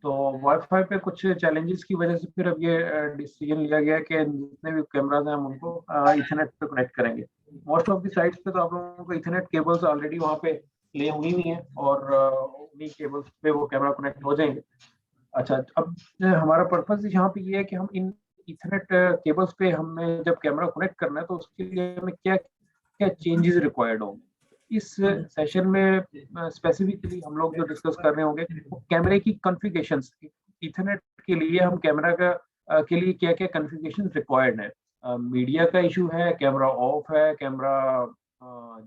तो वाईफाई पे कुछ चैलेंजेस की वजह से फिर अब ये डिसीजन लिया गया कि जितने भी कैमराज हैं हम उनको इथरनेट पे कनेक्ट करेंगे। मोस्ट ऑफ द साइट्स पे तो आप लोगों को इथरनेट केबल्स ऑलरेडी वहाँ पे ले हुई हुई हैं और उन्हीं केबल्स पे वो कैमरा कनेक्ट हो जाएंगे। अच्छा, अब हमारा पर्पस यहाँ पे ये है कि हम इन इथरनेट केबल्स पे हमें जब कैमरा कनेक्ट करना है तो उसके लिए हमें क्या क्या चेंजेस रिक्वायर्ड होंगे। इस सेशन में स्पेसिफिकली हम लोग जो डिस्कस कर रहे होंगे वो कैमरे की कॉन्फ़िगरेशंस, इथरनेट के लिए हम कैमरा का के लिए क्या क्या कॉन्फ़िगरेशंस रिक्वायर्ड है। मीडिया का इशू है, कैमरा ऑफ है, कैमरा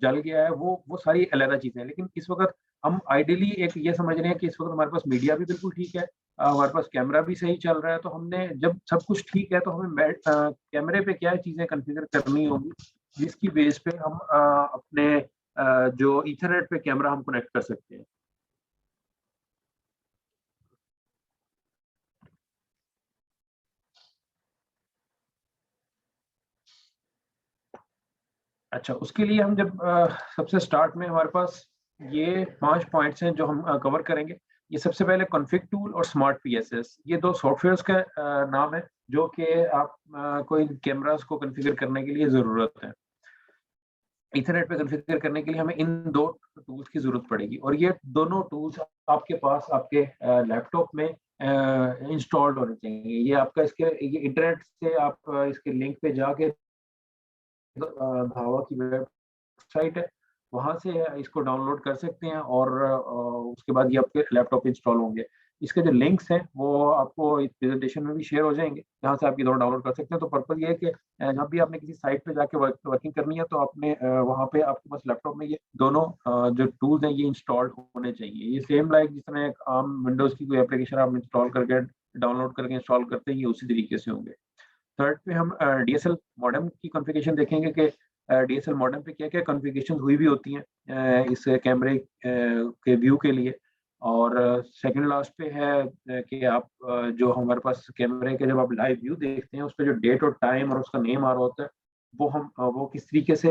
जल गया है, वो सारी अलग चीजें हैं। लेकिन इस वक्त हम आइडियली एक ये समझ रहे हैं कि इस वक्त हमारे पास मीडिया भी बिल्कुल ठीक है, हमारे पास कैमरा भी सही चल रहा है। तो हमने जब सब कुछ ठीक है तो हमें कैमरे पे क्या चीजें कॉन्फ़िगर करनी होगी जिसकी बेस पे हम अपने जो ईथरनेट पे कैमरा हम कनेक्ट कर सकते हैं। अच्छा, उसके लिए हम जब सबसे स्टार्ट में हमारे पास ये 5 पॉइंट्स हैं जो हम कवर करेंगे। ये सबसे पहले कॉन्फ़िग टूल और स्मार्ट पीएसएस, ये दो सॉफ्टवेयर्स का नाम है जो कि आप कोई कैमरास को कॉन्फ़िगर करने के लिए ज़रूरत है। ईथरनेट पे कॉन्फ़िगर करने के लिए हमें इन दो टूल्स की ज़रूरत पड़ेगी और ये दोनों टूल्स आपके पास आपके लैपटॉप में इंस्टॉल्ड होने चाहिए। ये आपका ये इंटरनेट से आप इसके लिंक पे जाके धावा की वेबसाइट है, वहाँ से इसको डाउनलोड कर सकते हैं और उसके बाद ये आपके लैपटॉप पे इंस्टॉल होंगे। इसके जो लिंक्स हैं वो आपको इस प्रेजेंटेशन में भी शेयर हो जाएंगे, जहाँ से आप ये दोनों डाउनलोड कर सकते हैं। तो पर्पज़ ये है कि जब भी आपने किसी साइट पे जाके वर्किंग करनी है तो आपने वहाँ पे आपके पास लैपटॉप में ये दोनों जो टूल्स हैं ये इंस्टॉल्ड होने चाहिए। ये सेम लाइक जिस तरह एक आम विंडोज़ की कोई एप्लीकेशन आप इंस्टॉल करके डाउनलोड करके इंस्टॉल करते हैं, ये उसी तरीके से होंगे। थर्ड पे हम डीएसएल मॉडेम की कॉन्फ़िगरेशन देखेंगे कि डीएसएल मॉडेम पे क्या-क्या कॉन्फ़िगरेशन हुई भी होती हैं इस कैमरे के व्यू के लिए। और सेकंड लास्ट पे है कि आप जो हमारे पास कैमरे के जब आप लाइव व्यू देखते हैं, उसपे जो डेट और टाइम और उसका नेम आ रहा होता है, वो किस तरीके से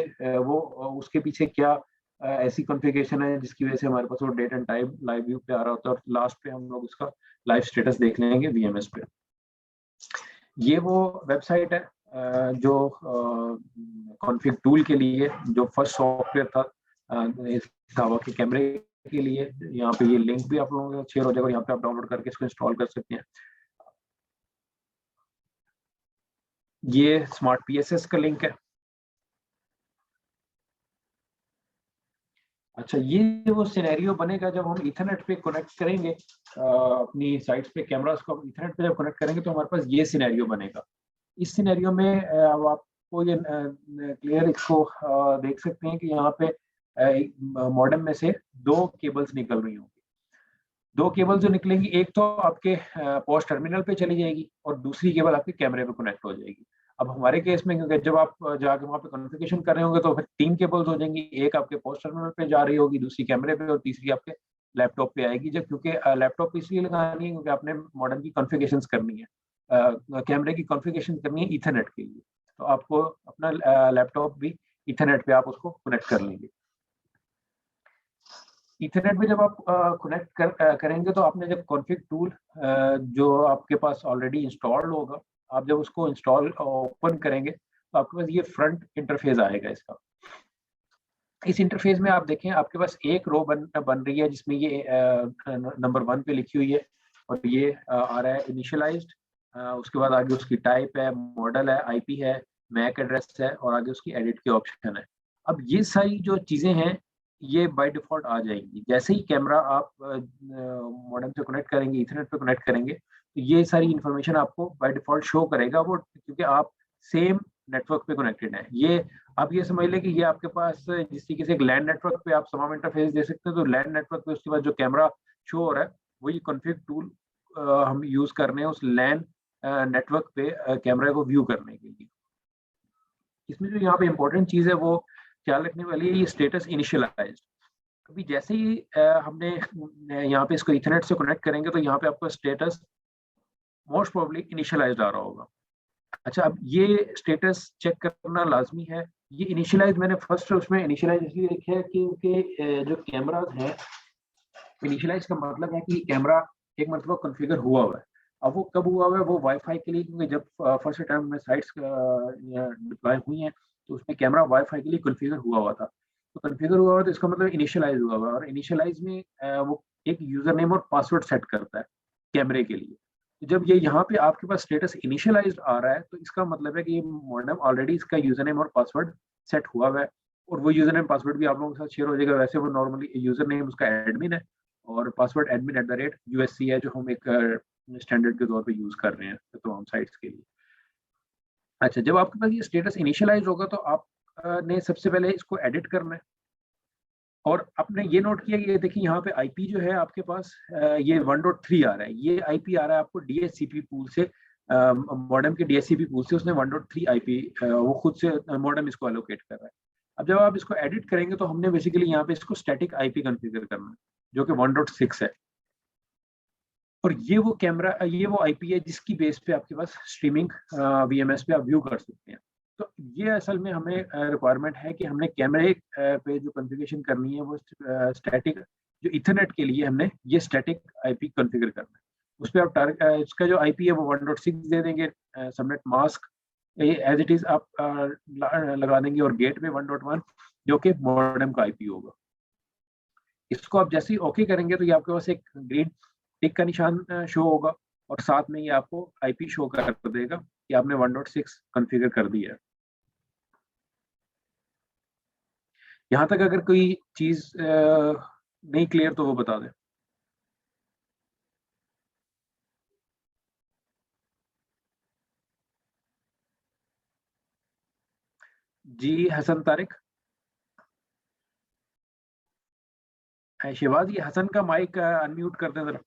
उसके पीछे क्या ऐसी कॉन्फ़िगरेशन है जिसकी वज़ह से हमारे पास वो date and time live view पे आ रहा होता है। और लास्ट पे हम लोग उसका लाइव स्टेटस देख लेंगे वीएमएस पे। ये वो वेबसाइट है जो कॉन्फ़िग टूल के लिए जो फर्स्ट सॉफ्टवेयर था इस धावा के कैमरे के लिए। यहाँ पे ये लिंक भी आप लोगों के साथ शेयर हो जाएगा और यहाँ पे आप डाउनलोड करके इसको इंस्टॉल कर सकते हैं। ये स्मार्ट पीएसएस का लिंक है। अच्छा, ये वो सिनेरियो बनेगा जब हम ईथरनेट पे कनेक्ट करेंगे अपनी साइट्स पे कैमरास को ईथरनेट पे जब कनेक्ट करेंगे तो हमारे पास ये सिनेरियो बनेगा। इस सिनेरियो में अब आपको ये क्लियर इसको देख सकते हैं कि यहाँ पे मॉडेम में से 2 केबल्स निकल रही होंगी। 2 केबल जो निकलेंगी, एक तो आपके पॉज़ टर्मिनल पे चली जाएगी और दूसरी केबल आपके कैमरे पे कनेक्ट हो जाएगी। अब हमारे केस में क्योंकि जब आप जाके वहाँ पे कॉन्फ़िगरेशन कर रहे होंगे तो फिर 3 केबल्स हो जाएंगी, एक आपके पॉज़ टर्मिनल पे जा रही होगी, दूसरी कैमरे पे और तीसरी आपके लैपटॉप पे आएगी। जब क्योंकि लैपटॉप पे इसलिए लगानी है क्योंकि आपने मॉडेम की कॉन्फ़िगरेशंस करनी है, कैमरे की कॉन्फ़िगरेशन करनी है ईथरनेट के लिए। तो आपको अपना लैपटॉप भी ईथरनेट पे आप उसको कनेक्ट कर लेंगे। ईथरनेट में जब आप कनेक्ट करेंगे तो आपने जब कॉन्फ़िग टूल जो आपके पास ऑलरेडी इंस्टॉल्ड होगा, आप जब उसको इंस्टॉल ओपन करेंगे तो आपके पास ये फ्रंट इंटरफ़ेस आएगा इसका। इस इंटरफ़ेस में आप देखें आपके पास एक रो बन रही है जिसमें ये नंबर 1 पे लिखी हुई है और ये आ रहा है इनिशियलाइज़्ड। उसके बाद आगे उसकी टाइप है, मॉडल है, आईपी है, मैक एड्रेस है और आगे उसकी एडिट की ऑप्शन है। अब ये सारी जो चीज़ें हैं, ये बाय डिफ़ॉल्ट आ जाएँगी। जैसे ही कैमरा आप मॉडेम से कनेक्ट करेंगे, ईथरनेट पे कनेक्ट करेंगे, तो ये सारी इन्फॉर्मेशन आपको बाय डिफ़ॉल्ट शो करेगा वो, क्योंकि आप सेम नेटवर्क पे कनेक्टेड हैं। ये आप ये समझ लें कि ये आपके पास जिस तरीके से एक लैन नेटवर्क पे आप तमाम इंटरफ़ेस दे सकते हैं, तो लैन नेटवर्क पे उसके बाद जो कैमरा शो हो रहा है, वही कॉन्फ़िग टूल हम यूज़ कर रहे हैं उस लैन नेटवर्क पे कैमरा को व्यू करने के लिए। इसमें जो यहाँ पे इम्पोर्टेंट चीज़ है वो ख्याल रखने वाली है, ये स्टेटस इनिशियलाइज़्ड। अभी जैसे ही हमने यहाँ पे इसको ईथरनेट से कनेक्ट करेंगे तो यहाँ पे आपका स्टेटस मोस्ट प्रोबेबली इनिशियलाइज़्ड आ रहा होगा। अच्छा, अब ये स्टेटस चेक करना लाज़मी है। ये इनिशियलाइज़ मैंने फर्स्ट उसमें इनिशियलाइज़ इसलिए लिखा है क्योंकि जो कैमराज़ हैं, इनिशियलाइज़ का मतलब है कि कैमरा एक मरतबा कॉन्फ़िगर हुआ है। अब वो कब हुआ है, वो वाईफाई के लिए, क्योंकि जब फर्स्ट टाइम में साइट्स डिप्लॉय हुई हैं तो उसमें कैमरा वाईफाई के लिए कॉन्फ़िगर हुआ था। तो कॉन्फ़िगर हुआ तो इसका मतलब इनिशियलाइज़ हुआ हुआ है, और इनिशियलाइज़ में वो एक यूज़र नेम और पासवर्ड सेट करता है कैमरे के लिए। तो जब ये यहाँ पे आपके पास स्टेटस इनिशियलाइज़्ड आ रहा है, तो इसका मतलब है कि ये मॉडेम ऑलरेडी इसका यूज़र नेम और पासवर्ड सेट हुआ हुआ है, और वो यूज़र नेम पासवर्ड भी आप लोगों के साथ शेयर हो जाएगा। वैसे वो नॉर्मली यूज़र नेम उसका एडमिन है और पासवर्ड admin@USC है, जो हम एक स्टैंडर्ड के तौर पे यूज़ कर रहे हैं तमाम साइट्स के लिए। अच्छा, जब आपके पास ये स्टेटस इनिशियलाइज़ होगा तो आप ने सबसे पहले इसको एडिट करना है, और आपने ये नोट किया कि ये देखिए यहाँ पे आईपी जो है आपके पास ये 1.3 आ रहा है। ये आईपी आ रहा है आपको डीएचसीपी पूल से, मॉडेम के डीएचसीपी पूल से उसने 1.3 आईपी वो खुद से मॉडेम इसको एलोकेट कर रहा है। अब जब आप इसको एडिट करेंगे तो हमने बेसिकली यहाँ पे इसको स्टैटिक आईपी कॉन्फ़िगर करना है, जो कि 1.6 है। और ये वो आईपी है जिसकी बेस पे आपके पास स्ट्रीमिंग वीएमएस पे आप व्यू कर सकते हैं। तो ये असल में हमें रिक्वायरमेंट है कि हमने कैमरे पे जो कॉन्फ़िगरेशन करनी है वो स्टैटिक, जो ईथरनेट के लिए हमने ये स्टैटिक आईपी कॉन्फ़िगर करना है। उस पे आप इसका जो आईपी है वो 1.6 दे देंगे, subnet mask as it is आप लगा देंगे, और गेट पे 1.1 जो कि मॉडेम का आईपी होगा। इसको आप जैसे ही ओके करेंगे तो ये आपके पास एक ग्रीन टिक का निशान शो होगा, और साथ में ये आपको आईपी शो कर देगा कि आपने 1.6 कॉन्फ़िगर कर दिया है। यहाँ तक अगर कोई चीज़ नहीं क्लियर तो वो बता दें। जी हसन तारिक, शहबाज, ये हसन का माइक अनम्यूट कर दें जरा।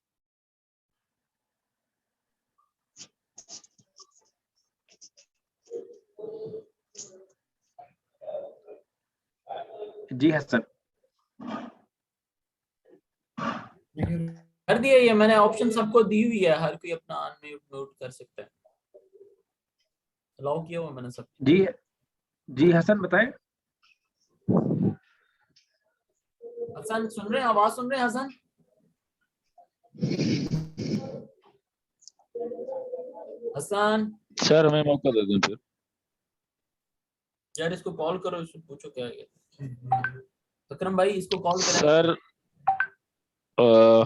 जी हसन। कर दिया, ये मैंने ऑप्शन सबको दी हुई है, हर कोई अपना अनम्यूट म्यूट कर सकता है, अलाउ किया हुआ मैंने सब। जी जी हसन बताएं। हसन सुन रहे हैं, आवाज सुन रहे हैं हसन? हसन सर हमें मौका दे दें फिर। यार इसको कॉल करो, इसको पूछो क्या है। अकरम भाई इसको कॉल करें। सर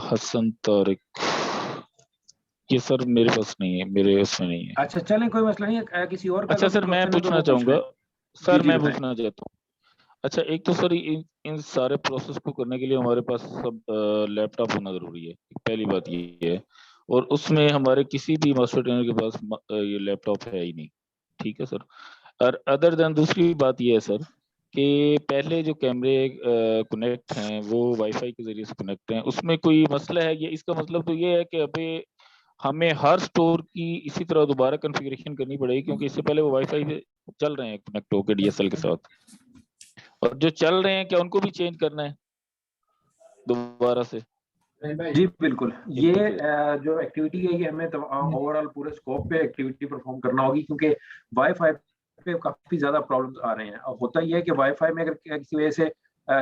हसन तारिक, ये सर मेरे पास नहीं है, मेरे उसमें नहीं है। अच्छा चलें, कोई मसला नहीं है, किसी और का अच्छा अगर सर मैं क्वेश्चन है तो पूछना वो पूछ चाहूंगा, लें। सर जी मैं बताएं। पूछना चाहता हूँ। अच्छा एक तो सर इन सारे प्रोसेस को करने के लिए हमारे पास सब लैपटॉप होना जरूरी है, पहली बात ये है। और उसमें हमारे किसी भी मास्टर ट्रेनर के पास ये लैपटॉप है ही नहीं, ठीक है सर। और अदर देन दूसरी बात ये है सर कि पहले जो कैमरे कनेक्ट हैं वो वाईफाई के जरिए से कनेक्ट हैं, उसमें कोई मसला है? ये इसका मतलब तो ये है कि अभी हमें हर स्टोर की इसी तरह दोबारा कॉन्फ़िगरेशन करनी पड़ेगी, क्योंकि इससे पहले वो वाईफाई पे चल रहे हैं कनेक्ट होकर डीएसएल के साथ, और जो चल रहे हैं क्या उनको भी चेंज करना है दोबारा से? जी बिल्कुल, ये जो एक्टिविटी है ये हमें ओवरऑल पूरे स्कोप पे एक्टिविटी परफॉर्म करना होगी, क्योंकि वाईफाई पे काफी ज्यादा प्रॉब्लम्स आ रहे हैं। अब होता ये है कि वाईफाई में अगर किसी वजह से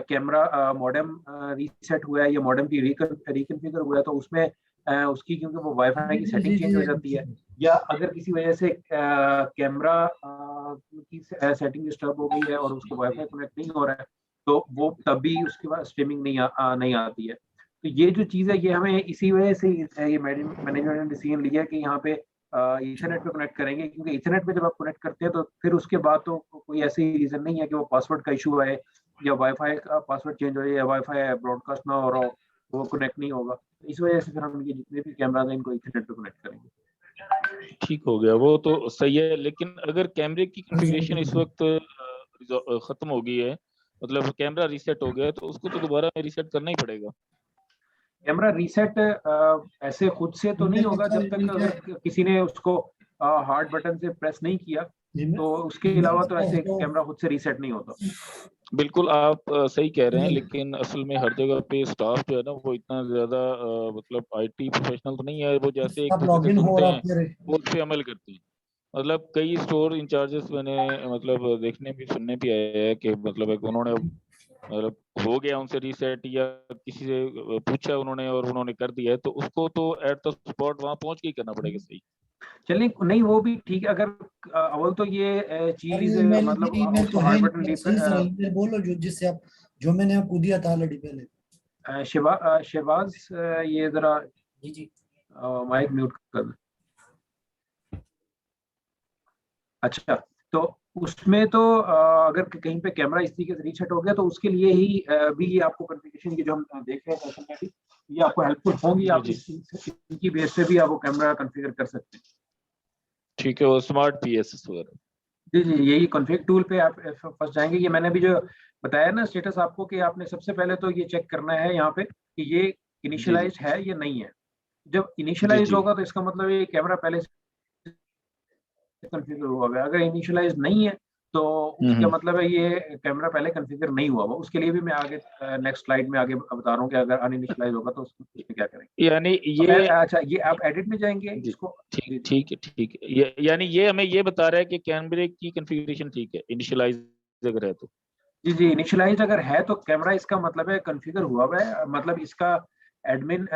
कैमरा मॉडेम रीसेट हुआ है या मॉडेम की रिकॉन्फ़िगर हुआ है तो उसमें उसकी, क्योंकि वो वाईफाई की सेटिंग चेंज हो जाती है, या अगर किसी वजह से कैमरा की सेटिंग डिस्टर्ब हो गई है और उसको वाईफाई कनेक्ट नहीं हो रहा है, तो वो तभी उसके बाद स्ट्रीमिंग नहीं आती है। तो ये जो चीज़ है ये हमें इसी वजह से ये मैनेजमेंट ने डिसीजन लिया कि यहाँ पे ईथरनेट पे कनेक्ट करेंगे, क्योंकि ईथरनेट पे जब आप कनेक्ट करते हैं तो फिर उसके बाद तो कोई ऐसी रीजन नहीं है कि वो पासवर्ड का इशू है या वाईफाई का पासवर्ड चेंज हो जाए या वाईफाई ब्रॉडकास्ट ना हो रहा हो, वो कनेक्ट नहीं होगा। तो इस वजह से फिर हम ये जितने भी कैमराज हैं इनको ईथरनेट पे कनेक्ट करेंगे। ठीक हो गया, वो तो सही है। लेकिन अगर कैमरे की कॉन्फ़िगरेशन इस वक्त खत्म हो गई है, मतलब कैमरा रीसेट हो गया है, तो उसको तो दोबारा रीसेट करना ही पड़ेगा। कैमरा रीसेट ऐसे खुद से तो नहीं होगा जब तक अगर किसी ने उसको हार्ड बटन से प्रेस नहीं किया, तो उसके अलावा तो ऐसे कैमरा खुद से रीसेट नहीं होता। बिल्कुल आप सही कह रहे हैं, लेकिन असल में हर जगह पे स्टाफ जो है ना वो इतना ज्यादा मतलब आईटी प्रोफेशनल तो नहीं है, वो जैसे एक दूसरे से सुनते हैं वो उस पे अमल करते हैं। मतलब कई स्टोर इंचार्जेस मैंने मतलब देखने भी सुनने भी आए हैं कि मतलब एक उन्होंने मतलब हो गया उनसे रीसेट या किसी से पूछा उन्होंने और उन्होंने कर दिया है, तो उसको तो एट द स्पॉट वहां पहुंच के ही करना पड़ेगा। सही। चलिए नहीं वो भी ठीक है। अगर अव्वल तो ये और चीज ईमेल मतलब ईमेल उसको तो है हार्ड नहीं, बटन मेरा सही सा ईमेल बोलो जो जिससे आप, जो मैंने आपको दिया था ऑलरेडी पहले। शहबाज ये जरा जी जी माइक म्यूट कर दो। अच्छा, तो उसमें तो अगर कहीं पे कैमरा इस तरीके से रीसेट हो गया तो उसके लिए ही भी ये आपको कॉन्फ़िगरेशन की जो हम देख रहे हैं सेशन में भी, ये आपको हेल्पफुल होंगी। जी आप जी इनकी बेस पे भी आप वो कैमरा कॉन्फ़िगर कर सकते हैं। ठीक है, वो स्मार्ट पीएसएस वगैरह। जी जी, यही कॉन्फ़िग टूल पे आप फंस जाएंगे। ये मैंने भी जो बताया ना स्टेटस आपको, कि आपने सबसे पहले तो ये चेक करना है यहाँ पे कि ये जी जी इनिशियलाइज है या नहीं है। जब जी इनिशियलाइज जी होगा तो इसका मतलब ये कैमरा पहले कॉन्फ़िगर हुआ हुआ है। अगर इनिशियलाइज नहीं है तो उसका हम्म। मतलब है ये कैमरा पहले कॉन्फ़िगर नहीं हुआ हुआ। उसके लिए भी मैं आगे नेक्स्ट स्लाइड में आगे बता रहा हूँ कि अगर अनइनिशियलाइज होगा तो उसमें क्या करेंगे। यानी तो ये अच्छा, ये आप एडिट में जाएंगे जी इसको। ठीक जी जी ठीक है ठीक है, ये यानी ये हमें ये बता रहा है कि कैमरे की कॉन्फ़िगरेशन ठीक है इनिशियलाइज अगर है तो। जी जी, इनिशियलाइज अगर है तो कैमरा इसका मतलब है कॉन्फ़िगर हुआ हुआ है। मतलब इसका एडमिन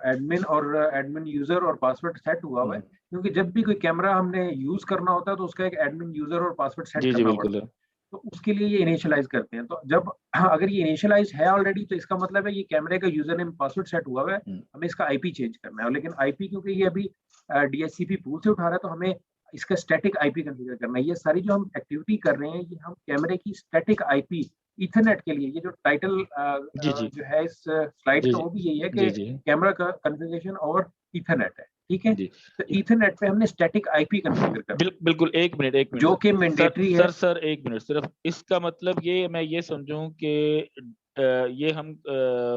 एडमिन और एडमिन यूजर और पासवर्ड सेट हुआ हुआ है। क्योंकि जब भी कोई कैमरा हमने यूज करना होता है तो उसका एक एडमिन यूजर और पासवर्ड सेट जी जी करना बिल्कुल पड़ता है। है। तो उसके लिए ये इनिशियलाइज करते हैं। तो जब अगर ये इनिशियलाइज है ऑलरेडी तो इसका मतलब है ये कैमरे का यूजर नेम पासवर्ड सेट हुआ हुआ है। हमें इसका आईपी चेंज करना है। लेकिन आईपी क्योंकि ये अभी डीएचसीपी पूल से उठा रहा है तो हमें इसका स्टैटिक आईपी कॉन्फ़िगर करना है। ये सारी जो हम एक्टिविटी कर रहे हैं ये हम कैमरे की स्टैटिक आईपी इथरनेट के लिए, ये जो टाइटल जी जी जो है इस स्लाइड जी का जी वो भी यही है जी कि जी कैमरा का कॉन्फ़िगरेशन और इथरनेट है। ठीक है, जी तो इथरनेट पे हमने स्टैटिक आईपी कॉन्फ़िगर करना बिल्कुल एक है जो मिनट कि सर मैंडेटरी है। सर सर एक मिनट सिर्फ। इसका मतलब ये मैं ये समझूं कि ये हम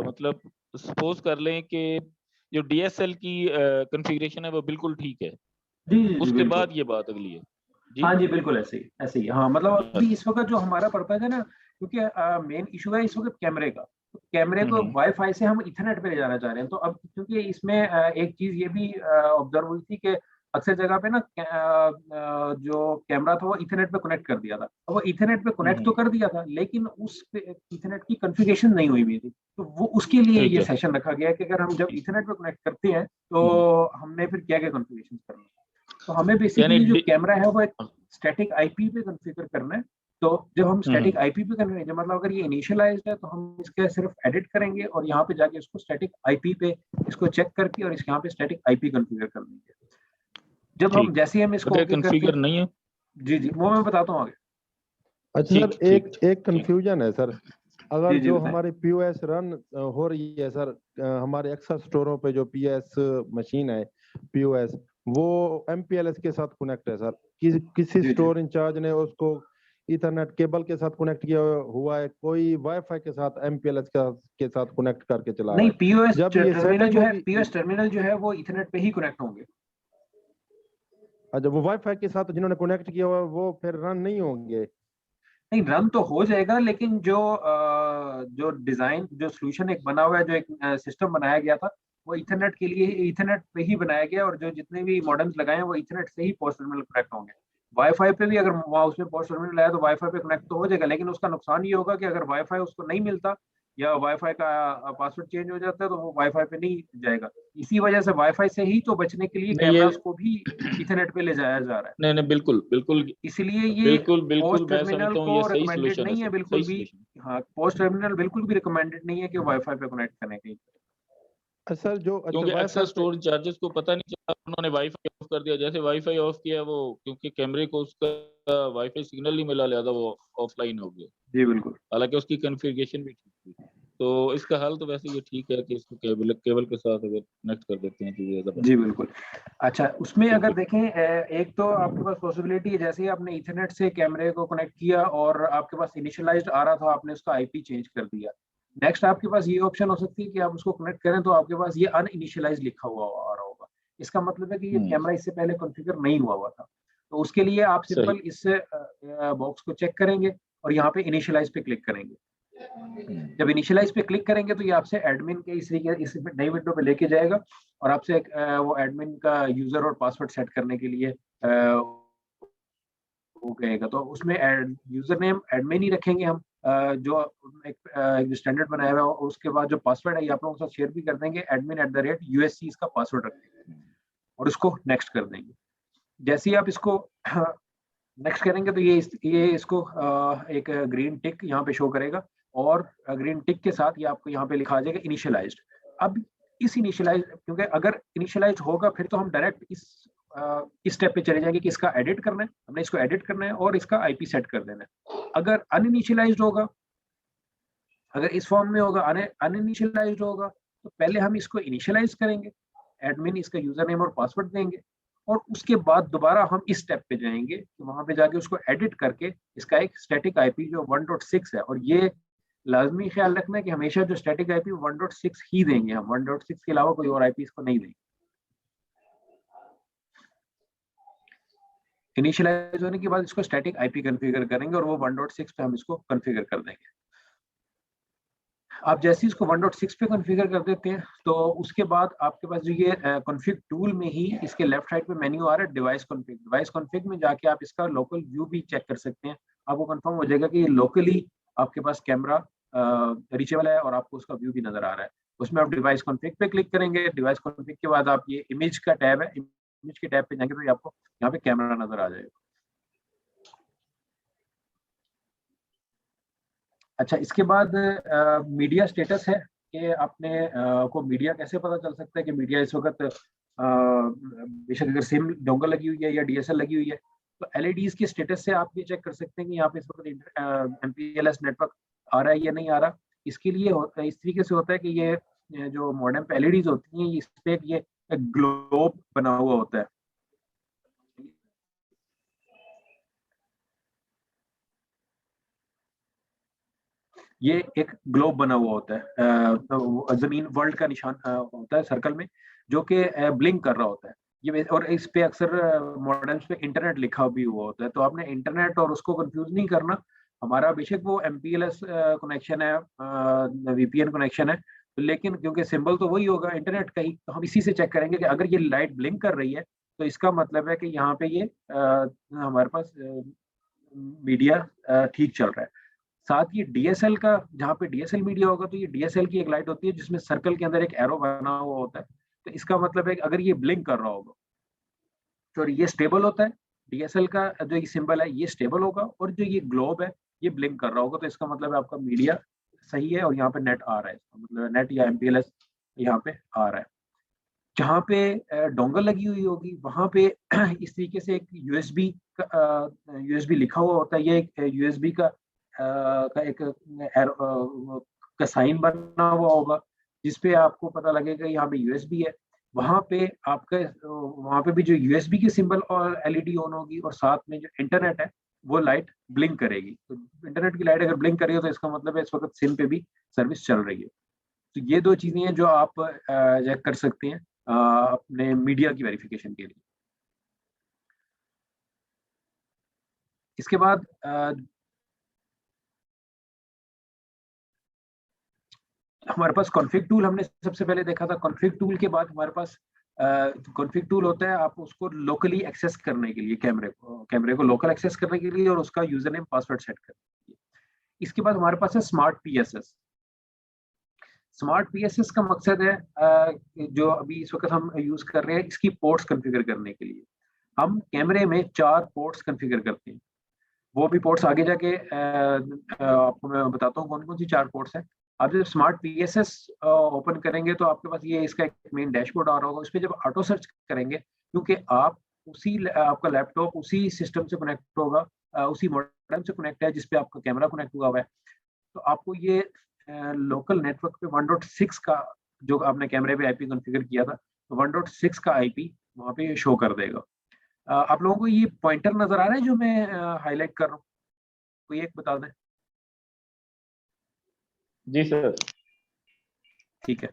मतलब सपोज कर लें कि जो डीएसएल की कॉन्फ़िगरेशन है वो बिल्कुल ठीक है, जी जी जी उसके बिल्कुल। बाद ये बात अगली है जी। हाँ जी बिल्कुल ऐसे ही। हाँ मतलब अभी इस वक्त जो हमारा पर्पज है ना, क्योंकि मेन इशू है इस वक्त कैमरे का। तो कैमरे को हम्म। वाईफाई से हम इथरनेट पे ले जाना चाह रहे हैं। तो अब क्योंकि इसमें एक चीज ये भी ऑब्जर्व हुई थी कि अक्सर जगह पे ना जो कैमरा था वो इथरनेट पे कनेक्ट कर दिया था। अब वो इथरनेट पे कनेक्ट तो कर दिया था लेकिन उस इथरनेट की कॉन्फ़िगरेशन नहीं हुई थी। तो वो उसके लिए ठीक ये है सेशन रखा गया है कि अगर हम जब ठीक। इथरनेट पे कनेक्ट करते हैं तो हमने फिर क्या क्या कॉन्फ़िगरेशन करना है। तो हमें यानी बेसिकली जो कैमरा है वो एक स्टैटिक आईपी पे कॉन्फ़िगर करना है। तो जब हम स्टैटिक आईपी पे कर रहे हैं मतलब अगर ये इनिशियलाइज्ड है तो हम इसके सिर्फ एडिट करेंगे और यहाँ पे जाके इसको स्टैटिक आईपी पे इसको चेक करके और इस यहाँ पे स्टैटिक आईपी कॉन्फ़िगर कर देंगे। जब हम ठीक। जैसे ही हम इसको अगर ओके करते कॉन्फ़िगर हैं, नहीं है जी जी वो मैं बताता हूँ आगे। अच्छा ठीक सर, ठीक एक ठीक एक ठीक। कंफ्यूजन है सर। जी अगर जी जो बताएं। हमारी पीओएस रन हो रही है सर, हमारे अक्सर स्टोरों पे जो पीएस मशीन है पीओएस, वो एमपीएलएस के साथ कनेक्ट है सर। किसी जी जी स्टोर इंचार्ज ने उसको ईथरनेट केबल के साथ कनेक्ट किया हुआ है, कोई वाईफाई के साथ एमपीएलएस के साथ कनेक्ट करके चला रहा नहीं, है। पीओएस जब ये टर्मिनल सेटिंग जो है, होगी, पीओएस टर्मिनल जो है वो इथरनेट पे ही कनेक्ट होंगे। जब वो वाईफाई के साथ जिन्होंने कनेक्ट किया हुआ है वो फिर रन नहीं होंगे। नहीं, रन तो हो जाएगा लेकिन जो डिजाइन जो सोल्यूशन एक बना हुआ है, जो एक सिस्टम बनाया गया था वो इथरनेट के लिए इथरनेट पे ही बनाया गया और जो जितने भी मॉडेम्स लगाए हैं वो इथरनेट से ही पोस्ट टर्मिनल कनेक्ट होंगे। वाईफाई पे भी अगर वहाँ उसमें पोस्ट टर्मिनल आया तो वाईफाई पे कनेक्ट तो हो जाएगा, लेकिन उसका नुकसान ये होगा कि अगर वाईफाई उसको नहीं मिलता या वाईफाई का पासवर्ड चेंज हो जाता है तो वो वाईफाई पे नहीं जाएगा। इसी वजह से वाईफाई से ही तो बचने के लिए नहीं ये कैमरास को भी इथरनेट पे ले जाया जा रहा है। नहीं नहीं बिल्कुल बिल्कुल इसलिए ये बिल्कुल बिल्कुल पोस्ट मैं टर्मिनल समझता हूँ को ये सही रिकमेंडेड सोल्यूशन है नहीं है सर, बिल्कुल सही भी। सोल्यूशन। हाँ, पोस्ट टर्मिनल बिल्कुल भी रिकमेंडेड नहीं है कि वाईफाई पे कनेक्ट करने के लिए। सर जो अच्छा क्योंकि अक्सर वाईफाई पे, स्टोर चार्जेस को पता नहीं चला, उन्होंने वाईफाई ऑफ कर दिया। जैसे वाईफाई ऑफ किया वो, क्योंकि कैमरे को उसका वाईफाई सिग्नल नहीं मिला, लिया वो ऑफलाइन हो गया। जी बिल्कुल। हालांकि उसकी कॉन्फ़िगरेशन भी ठीक थी। तो इसका हल तो वैसे ये ठीक है कि इसको केबल केबल के साथ अगर कनेक्ट कर देते हैं तो ये ज्यादा जी बेहतर है। बिल्कुल। अच्छा, उसमें ठीक अगर है देखें एक तो आपके पास पॉसिबिलिटी है, जैसे ही आपने इथरनेट से कैमरे को कनेक्ट किया और आपके पास इनिशियलाइज्ड आ रहा था, आपने उसका आईपी चेंज कर दिया। नेक्स्ट आपके पास ये ऑप्शन हो सकती है कि आप उसको कनेक्ट करें तो आपके पास ये अनइनिशियलाइज लिखा हुआ आ रहा होगा। इसका मतलब है कि ये कैमरा इससे पहले कॉन्फ़िगर नहीं हुआ हुआ था। तो उसके लिए आप सही। सिंपल इस बॉक्स को चेक करेंगे और यहाँ पे इनिशियलाइज पे क्लिक करेंगे। जब इनिशियलाइज पे क्लिक करेंगे तो ये आपसे एडमिन के इस नई विंडो पे लेके जाएगा और आपसे वो एडमिन का यूजर और पासवर्ड सेट करने के लिए वो कहेगा। तो उसमें यूजर नेम एडमिन ही रखेंगे हम जो एक स्टैंडर्ड बनाया हुआ है, उसके बाद जो पासवर्ड है ये आप लोगों के साथ शेयर भी कर देंगे, admin@usc इसका पासवर्ड रख देंगे और इसको नेक्स्ट कर देंगे। जैसे ही आप इसको नेक्स्ट करेंगे तो ये इसको एक ग्रीन टिक यहाँ पे शो करेगा और ग्रीन टिक के साथ ये आपको यहाँ पे लिखा आ जाएगा इनिशियलाइज्ड। अब इस इनिशियलाइज, क्योंकि अगर इनिशियलाइज होगा फिर तो हम डायरेक्ट इस स्टेप पे चले जाएंगे कि इसका एडिट करना है, हमने इसको एडिट करना है और इसका आईपी सेट कर देना है। अगर अनइनिशियलाइज्ड होगा, अगर इस फॉर्म में होगा, अनइनिशियलाइज्ड होगा, तो पहले हम इसको इनिशियलाइज करेंगे, एडमिन इसका यूजर नेम और पासवर्ड देंगे और उसके बाद दोबारा हम इस स्टेप पे जाएंगे कि वहां पे जाके उसको एडिट करके इसका एक स्टैटिक आईपी जो 1.6 है, और ये लाजमी ख्याल रखना है कि हमेशा जो स्टैटिक आईपी 1.6 ही देंगे हम, 1.6 के अलावा कोई और आईपी इसको नहीं देंगे। इनिशियलाइज होने के बाद इसको स्टैटिक आईपी कॉन्फ़िगर करेंगे और वो 1.6 पे हम इसको कॉन्फ़िगर कर देंगे। आप जैसे इसको 1.6 पे कॉन्फ़िगर कर देते हैं तो उसके बाद आपके पास जो ये कॉन्फ़िग टूल में ही इसके लेफ्ट साइड पे मेन्यू आ रहा है डिवाइस कॉन्फ़िग। डिवाइस कॉन्फ़िग में जाके आप इसका लोकल व्यू भी चेक कर सकते हैं, आपको कंफर्म हो जाएगा कि ये लोकली आपके पास कैमरा रीचेबल है और आपको उसका व्यू भी नजर आ रहा है। उसमें आप डिवाइस कॉन्फ़िग पे क्लिक करेंगे, डिवाइस कॉन्फ़िग के बाद आप ये इमेज का टैब है, इमेज के टैब पे जाएंगे तो ये आपको यहाँ पे कैमरा नजर आ जाएगा। अच्छा, इसके बाद मीडिया स्टेटस है कि आपने को मीडिया कैसे पता चल सकता है कि मीडिया इस वक्त बेशक अगर सिम डोंगल लगी हुई है या डीएसएल लगी हुई है तो एलईडीज के स्टेटस से आप ये चेक कर सकते हैं कि यहाँ पे इस वक्त एमपीएलएस नेटवर्क आ रहा है या नहीं आ रहा। इसके लिए इस तरीके से होता है कि ये जो मॉडेम पे एलईडीज होती हैं इस पे ये ग्लोब बना हुआ होता है। ये एक ग्लोब बना हुआ होता है, जमीन वर्ल्ड का निशान होता है सर्कल में, जो कि ब्लिंक कर रहा होता है ये, और इस पे अक्सर मॉडेम्स पे इंटरनेट लिखा भी हुआ होता है। तो आपने इंटरनेट और उसको कंफ्यूज नहीं करना। हमारा बेशक वो एमपीएलएस कनेक्शन है, वीपीएन कनेक्शन है, लेकिन क्योंकि सिंबल तो वही होगा इंटरनेट का ही, तो हम इसी से चेक करेंगे कि अगर ये लाइट ब्लिंक कर रही है तो इसका मतलब है कि यहाँ पे ये हमारे पास मीडिया ठीक चल रहा है। साथ ही डीएसएल का, जहाँ पे डीएसएल मीडिया होगा तो ये डीएसएल की एक लाइट होती है जिसमें सर्कल के अंदर एक एरो बना हुआ होता है, तो इसका मतलब है कि अगर ये ब्लिंक कर रहा होगा तो ये स्टेबल होता है। डीएसएल का जो ये सिंबल है ये स्टेबल होगा और जो ये ग्लोब है ये ब्लिंक कर रहा होगा, तो इसका मतलब है आपका मीडिया सही है और यहाँ पे नेट आ रहा है, इसका मतलब नेट या एमपीएलएस यहाँ पे आ रहा है। जहाँ पे डोंगल लगी हुई होगी वहां पे इस तरीके से एक यूएसबी लिखा हुआ होता है, ये एक यूएसबी का एक का साइन बना हुआ होगा जिसपे आपको पता लगेगा यहाँ पे यूएसबी है। वहां पे आपका वहां पे भी जो यूएसबी की सिंबल और एलईडी ऑन होगी और साथ में जो इंटरनेट है वो लाइट ब्लिंक करेगी। तो इंटरनेट की लाइट अगर ब्लिंक करेगी तो इसका मतलब है इस वक्त सिम पे भी सर्विस चल रही है। तो ये दो चीजें हैं जो आप चेक कर सकते हैं अपने मीडिया की वेरिफिकेशन के लिए। इसके बाद हमारे पास कॉन्फ़िग टूल हमने सबसे पहले देखा था। कॉन्फ़िग टूल के बाद हमारे पास कॉन्फ़िग टूल होता है आप उसको लोकली एक्सेस करने के लिए, कैमरे को लोकल एक्सेस करने के लिए और उसका यूजर नेम पासवर्ड सेट करने के लिए। इसके बाद हमारे पास है स्मार्ट पीएसएस। स्मार्ट पीएसएस का मकसद है जो अभी इस वक्त हम यूज कर रहे हैं इसकी पोर्ट्स कॉन्फ़िगर करने के लिए। हम कैमरे में 4 पोर्ट्स कॉन्फ़िगर करते हैं, वो भी पोर्ट्स आगे जाके आपको मैं बताता हूँ कौन कौन सी 4 पोर्ट्स हैं। आप जब स्मार्ट पीएसएस ओपन करेंगे तो आपके पास ये इसका एक मेन डैशबोर्ड आ रहा होगा। उस पर जब ऑटो सर्च करेंगे, क्योंकि आप आपका लैपटॉप उसी सिस्टम से कनेक्ट होगा, उसी मॉडेम से कनेक्ट है जिसपे आपका कैमरा कनेक्ट हुआ है, तो आपको ये लोकल नेटवर्क पे 1.6 का जो आपने कैमरे पे आईपी कॉन्फ़िगर किया था, तो 1.6 का आईपी वहाँ पे शो कर देगा। आप लोगों को ये पॉइंटर नजर आ रहा है जो मैं हाईलाइट कर रहा हूँ? कोई एक बता दें। जी सर। ठीक है,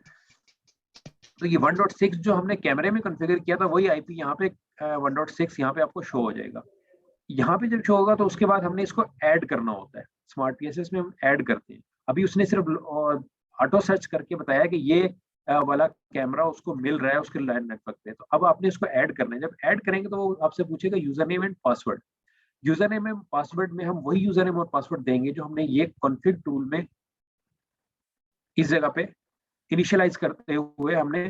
तो ये 1.6 जो हमने कैमरे में कॉन्फ़िगर किया था वही आईपी यहाँ पे 1.6 यहाँ पे आपको शो हो जाएगा। यहाँ पे जब शो होगा तो उसके बाद हमने इसको ऐड करना होता है। स्मार्ट पीएसएस में हम ऐड करते हैं। अभी उसने सिर्फ ऑटो सर्च करके बताया कि ये वाला कैमरा उसको मिल रहा है उसके लैंड नेटवर्क पे, तो अब आपने इसको ऐड करना है। जब ऐड करेंगे तो वो आपसे पूछेगा user name and password. User name and password में हम वही यूजर नेम और पासवर्ड देंगे जो हमने ये कॉन्फ़िग टूल में इस जगह पे इनिशियलाइज करते हुए हमने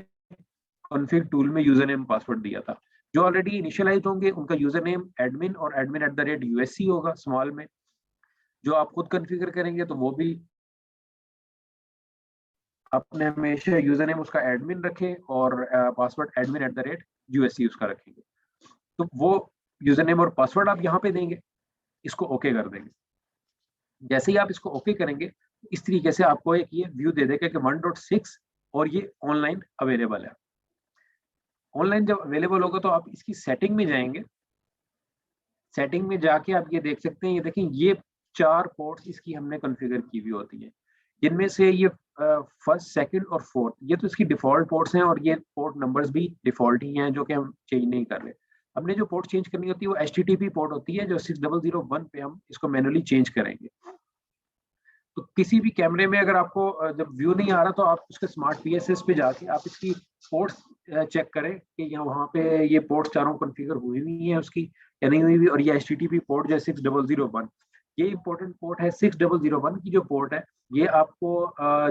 कॉन्फ़िग टूल में यूजर नेम पासवर्ड दिया था। जो ऑलरेडी इनिशियलाइज होंगे उनका यूजर नेम एडमिन और admin@usc होगा स्मॉल में। जो आप खुद कॉन्फ़िगर करेंगे तो वो भी आपने हमेशा यूजर नेम उसका एडमिन रखें और पासवर्ड admin@usc उसका रखेंगे। तो वो यूजर नेम और पासवर्ड आप यहाँ पे देंगे, इसको ओके कर देंगे। जैसे ही आप इसको ओके करेंगे इस तरीके से आपको एक ये व्यू दे देगा कि 1.6 और ये ऑनलाइन अवेलेबल है। ऑनलाइन जब अवेलेबल होगा तो आप इसकी सेटिंग में जाएंगे। सेटिंग में जाके आप ये देख सकते हैं, ये देखें ये 4 पोर्ट्स इसकी हमने कॉन्फ़िगर की हुई होती है, जिनमें से ये फर्स्ट, सेकंड और फोर्थ ये तो इसकी डिफॉल्ट पोर्ट्स हैं और ये पोर्ट नंबर्स भी डिफॉल्ट ही हैं जो कि हम चेंज नहीं कर रहे। हमने जो पोर्ट चेंज करनी होती है वो HTTP पोर्ट होती है जो 6001 पे हम इसको मैनुअली चेंज करेंगे। तो किसी भी कैमरे में अगर आपको जब व्यू नहीं आ रहा तो आप उसके स्मार्ट PSS पे जाके आप इसकी पोर्ट्स चेक करें कि यहाँ वहाँ पे ये पोर्ट्स चारों कॉन्फ़िगर हुई हुई है उसकी या नहीं हुई हुई। और ये HTTP पोर्ट जो है 6001, ये इंपॉर्टेंट पोर्ट है। 6001 की जो पोर्ट है ये आपको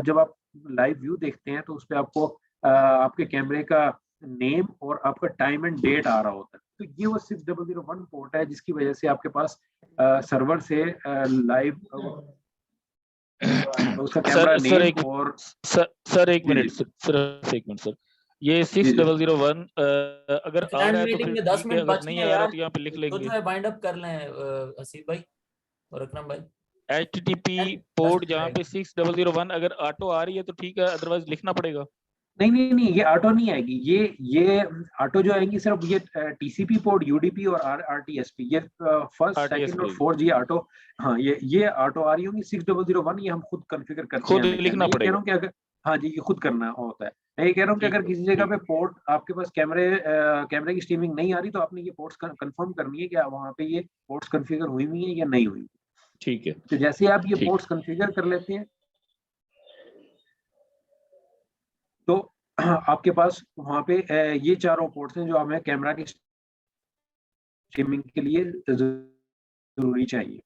जब आप लाइव व्यू देखते हैं तो उस पर आपको आपके कैमरे का नेम और आपका टाइम एंड डेट आ रहा होता है। तो ये वो 6001 पोर्ट है जिसकी वजह से आपके पास सर्वर से लाइव उसका कैमरा नेम और सर एक मिनट सर ये 6001 अगर आ रहा है तो मीटिंग में फिर 10 ठीक है, मिनट अगर बच नहीं गए आ रहा यार तो यहाँ पे लिख तो लेंगे। जो है बाइंड अप कर लें हसीब भाई और अकरम भाई। HTTP पोर्ट जहाँ पे 6001 अगर ऑटो आ रही है तो ठीक है, अदरवाइज लिखना पड़ेगा। नहीं ये ऑटो नहीं आएगी। ये ऑटो जो आएंगी सिर्फ ये TCP पोर्ट, UDP और RTSP, ये फर्स्ट, सेकंड और फोर्थ ये ऑटो, हाँ ये ऑटो आ रही होंगी। 6001 ये हम खुद कॉन्फ़िगर करते हैं, खुद लिखना मैं कह रहा पड़ेगा। हूँ कि अगर हाँ जी ये खुद करना होता है। मैं ये कह रहा हूँ कि अगर किसी जगह पे पोर्ट आपके पास कैमरे की स्ट्रीमिंग नहीं आ रही तो आपने ये पोर्ट्स कंफर्म करनी है कि वहाँ पे ये पोर्ट्स कॉन्फ़िगर हुई हुई है या नहीं हुई। ठीक है, तो जैसे आप ये पोर्ट्स कॉन्फ़िगर कर लेते हैं तो आपके पास वहाँ पे ये चारों पोर्ट्स हैं जो हमें कैमरा की स्ट्रीमिंग के लिए जरूरी चाहिए।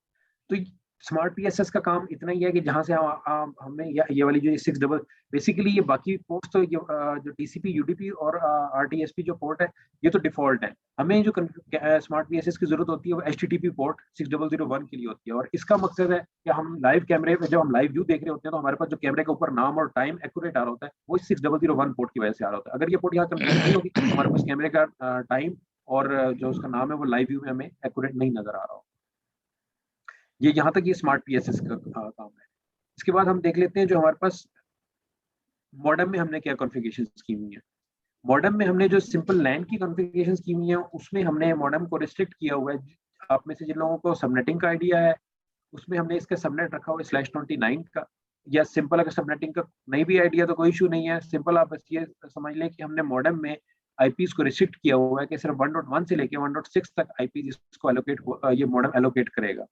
तो स्मार्ट PSS का काम इतना ही है कि जहाँ से हमें ये वाली जो 6 डबल बेसिकली ये बाकी पोर्ट्स तो जो TCP, UDP और RTSP जो पोर्ट है ये तो डिफॉल्ट है। हमें जो स्मार्ट PSS की जरूरत होती है वो HTTP पोर्ट 6001 के लिए होती है। और इसका मकसद है कि हम लाइव कैमरे पे जब हम लाइव व्यू देख रहे होते हैं तो हमारे पास जो कैमरे के ऊपर नाम और टाइम एक्यूरेट आ रहा होता है वो 6001 पोर्ट की वजह से आ रहा होता है। अगर ये पोर्ट यहाँ कन्फर्म नहीं होगी तो हमारे पास कैमरे का टाइम और जो उसका नाम है वो लाइव व्यू में हमें एक्यूरेट नहीं नजर आ रहा हो। ये यहाँ तक ये स्मार्ट PSS का काम है। इसके बाद हम देख लेते हैं जो हमारे पास मॉडेम में हमने क्या कॉन्फ़िगरेशन की हुई है। मॉडेम में हमने जो सिंपल लैन की कॉन्फ़िगरेशन की हुई है उसमें हमने मॉडेम को रिस्ट्रिक्ट किया हुआ है। आप में से जिन लोगों को सबनेटिंग का आइडिया है उसमें हमने इसका सबनेट रखा हुआ है /29 का, या सिंपल अगर सबनेटिंग का नहीं भी आइडिया तो कोई इशू नहीं है। सिंपल आप बस ये समझ लें कि हमने मॉडेम में IPs को रिस्ट्रिक्ट किया हुआ है कि सिर्फ 1.1 से लेके 1.6 तक IPs इसको एलोकेट ये मॉडेम एलोकेट करेगा।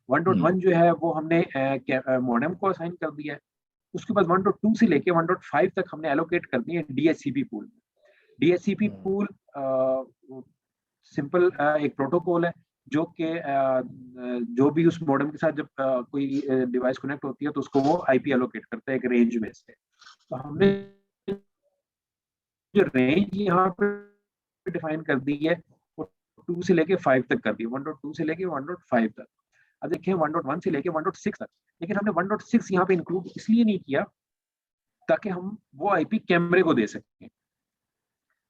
1.1 जो है वो हमने मॉडेम को असाइन कर दिया है। उसके बाद 1.2 से लेके 1.5 तक हमने एलोकेट कर दिए DHCP pool. DHCP pool simple एक प्रोटोकॉल है जो कि जो भी उस मॉडेम के साथ जब कोई डिवाइस कनेक्ट होती है तो उसको वो IP एलोकेट करता है एक रेंज में से। तो हमने जो रेंज यहाँ पे डिफाइन कर दी है वो 2 से लेके 5 तक कर दी है, 1.2 से लेके 1.5 तक। अब देखिए 1.1 से लेके 1.6 तक, लेकिन हमने 1.6 यहाँ पे इंक्लूड इसलिए नहीं किया ताकि हम वो IP कैमरे को दे सकें।